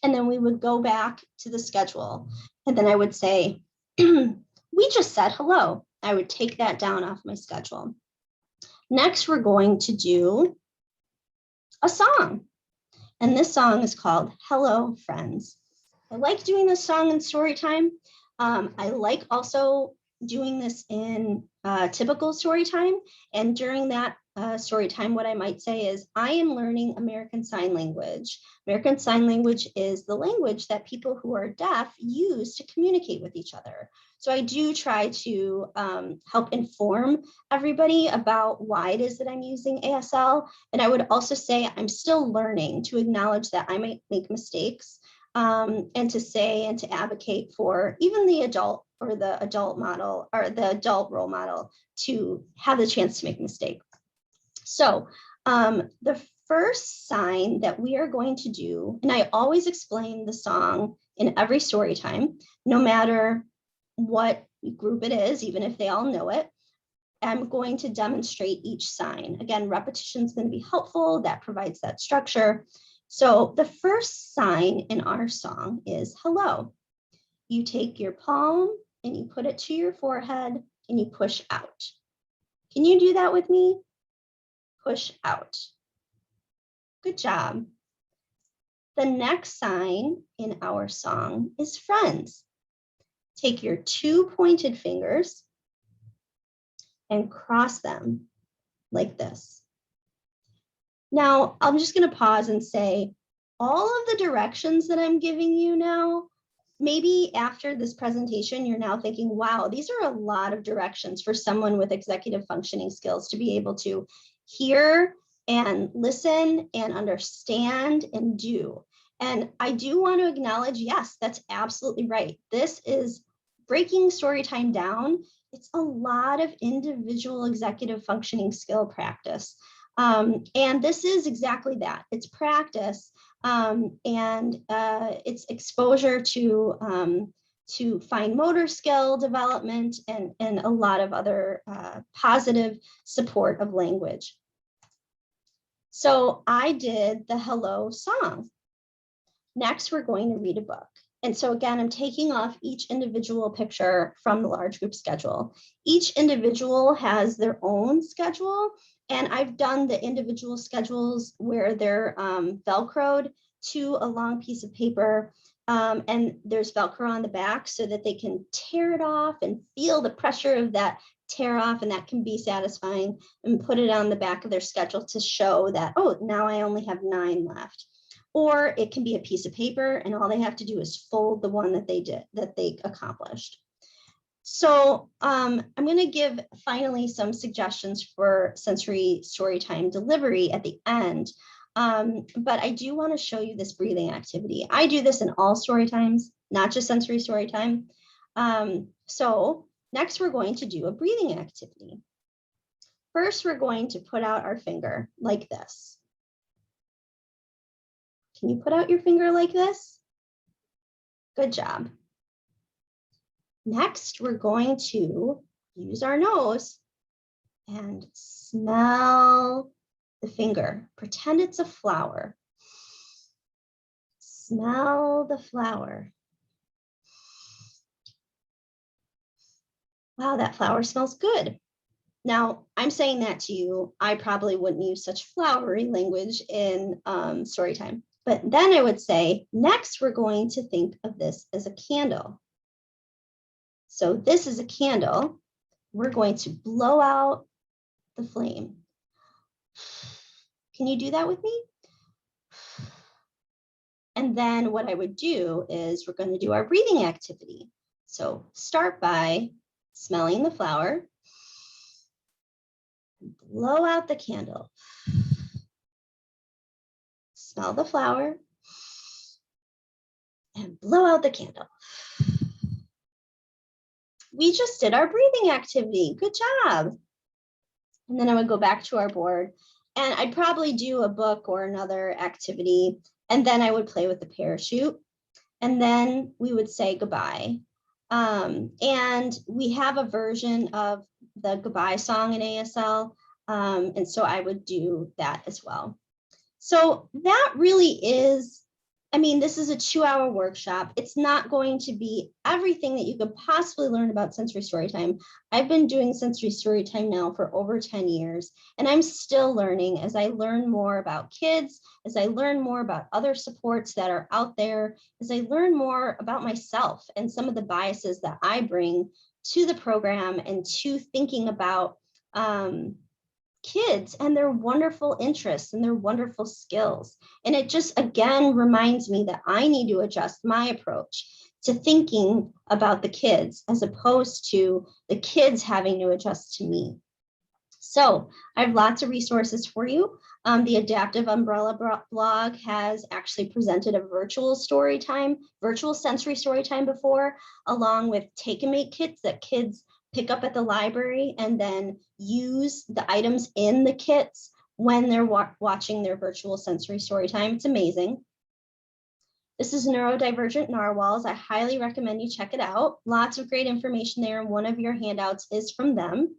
And then we would go back to the schedule. And then I would say, we just said hello. I would take that down off my schedule. Next, we're going to do a song. And this song is called Hello, Friends. I like doing this song in story time. I like also doing this in typical story time. And during that story time, what I might say is, I am learning American Sign Language. American Sign Language is the language that people who are deaf use to communicate with each other. So I do try to help inform everybody about why it is that I'm using ASL. And I would also say I'm still learning, to acknowledge that I might make mistakes, and to say and to advocate for even the adult or the adult model or the adult role model to have the chance to make a mistake. So the first sign that we are going to do, and I always explain the song in every story time, no matter what group it is, even if they all know it, I'm going to demonstrate each sign. Again, repetition is going to be helpful. That provides that structure. So the first sign in our song is hello. You take your palm and you put it to your forehead and you push out. Can you do that with me? Push out. Good job. The next sign in our song is friends. Take your two pointed fingers and cross them like this. Now, I'm just going to pause and say, all of the directions that I'm giving you now, maybe after this presentation, you're now thinking, wow, these are a lot of directions for someone with executive functioning skills to be able to hear and listen and understand and do. And I do want to acknowledge, yes, that's absolutely right. This is breaking story time down. It's a lot of individual executive functioning skill practice. And this is exactly that. It's practice and it's exposure to fine motor skill development and a lot of other positive support of language. So I did the hello song. Next, we're going to read a book. And so again, I'm taking off each individual picture from the large group schedule. Each individual has their own schedule, and I've done the individual schedules where they're Velcroed to a long piece of paper, and there's Velcro on the back so that they can tear it off and feel the pressure of that tear off, and that can be satisfying, and put it on the back of their schedule to show that, oh, now I only have 9 left. Or it can be a piece of paper and all they have to do is fold the one that they accomplished. So I'm going to give finally some suggestions for sensory storytime delivery at the end. But I do want to show you this breathing activity. I do this in all story times, not just sensory story time. So next we're going to do a breathing activity. First, we're going to put out our finger like this. Can you put out your finger like this? Good job. Next, we're going to use our nose and smell the finger. Pretend it's a flower. Smell the flower. Wow, that flower smells good. Now, I'm saying that to you. I probably wouldn't use such flowery language in story time. But then I would say, next, we're going to think of this as a candle. So this is a candle. We're going to blow out the flame. Can you do that with me? And then what I would do is we're going to do our breathing activity. So start by smelling the flower. Blow out the candle. Smell the flower and blow out the candle. We just did our breathing activity. Good job. And then I would go back to our board and I'd probably do a book or another activity. And then I would play with the parachute. And then we would say goodbye. And we have a version of the goodbye song in ASL. And so I would do that as well. So that really is, I mean, this is a 2-hour workshop. It's not going to be everything that you could possibly learn about sensory storytime. I've been doing sensory storytime now for over 10 years, and I'm still learning as I learn more about kids, as I learn more about other supports that are out there, as I learn more about myself and some of the biases that I bring to the program and to thinking about kids and their wonderful interests and their wonderful skills. And it just, again, reminds me that I need to adjust my approach to thinking about the kids as opposed to the kids having to adjust to me. So I have lots of resources for you. The Adaptive Umbrella blog has actually presented a virtual sensory story time before, along with take-and-make kits that kids pick up at the library and then use the items in the kits when they're watching their virtual sensory story time. It's amazing. This is Neurodivergent Narwhals. I highly recommend you check it out. Lots of great information there, and one of your handouts is from them.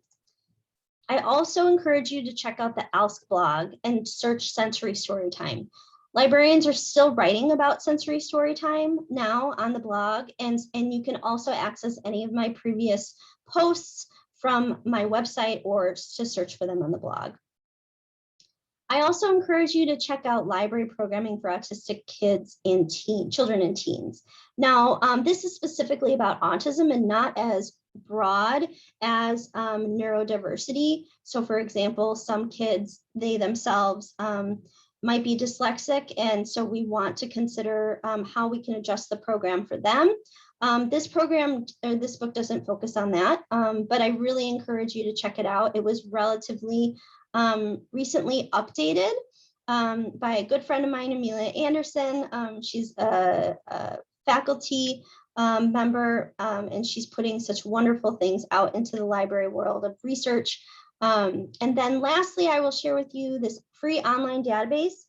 I also encourage you to check out the ALSC blog and search Sensory Storytime. Librarians are still writing about Sensory Storytime now on the blog, and you can also access any of my previous posts from my website or to search for them on the blog. I also encourage you to check out library programming for autistic kids and children and teens. Now, this is specifically about autism and not as broad as neurodiversity. So for example, some kids, they themselves might be dyslexic, and so we want to consider how we can adjust the program for them. This book doesn't focus on that, but I really encourage you to check it out. It was relatively recently updated by a good friend of mine, Amelia Anderson. She's a faculty member, and she's putting such wonderful things out into the library world of research. And then lastly, I will share with you this free online database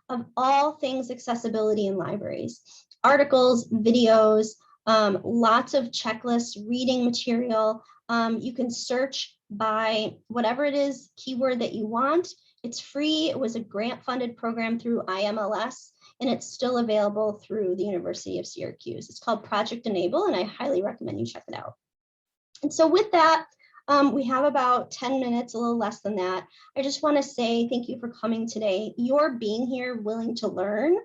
of all things accessibility in libraries: articles, videos, lots of checklists, reading material. You can search by whatever it is keyword that you want. It's free. It was a grant-funded program through IMLS, and it's still available through the University of Syracuse. It's called Project Enable, and I highly recommend you check it out. And so with that, we have about 10 minutes, a little less than that. I just want to say thank you for coming today. Your being here, willing to learn,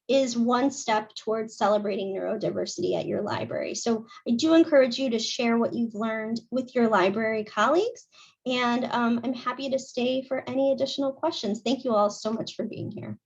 is one step towards celebrating neurodiversity at your library. So I do encourage you to share what you've learned with your library colleagues, and I'm happy to stay for any additional questions. Thank you all so much for being here.